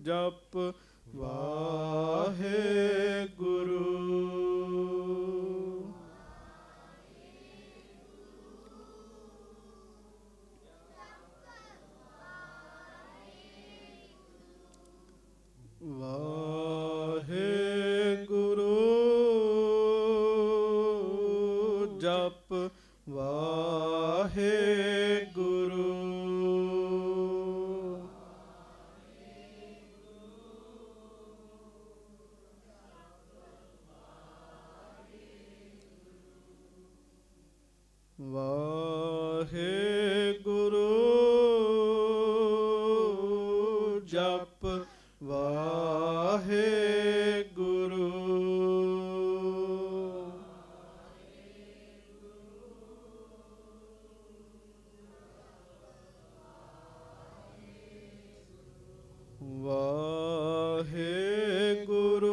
ਜਪ ਵਾਹਿਗੁਰੂ। ਵਾਹਿਗੁਰੂ। ਜਪ ਵਾਹਿਗੁਰੂ। ਵਾਹਿਗੁਰੂ। ਜਪ ਵਾਹਿਗੁਰੂ। ਵਾਹਿਗੁਰੂ।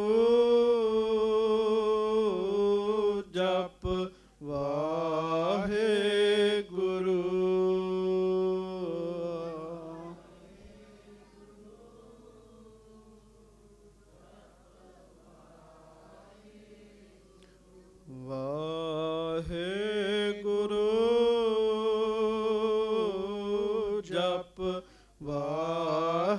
ਜਪ ਵਾਹਿਗੁਰੂ। ਵਾਹਿਗੁਰੂ। ਜਪ ਵਾਹਿਗੁਰੂ।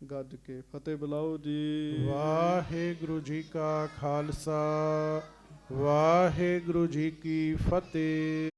ਗੱਜ ਕੇ ਫਤਿਹ ਬੁਲਾਓ ਜੀ। ਵਾਹਿਗੁਰੂ ਜੀ ਕਾ ਖਾਲਸਾ ਵਾਹਿਗੁਰੂ ਜੀ ਕੀ ਫਤਿਹ।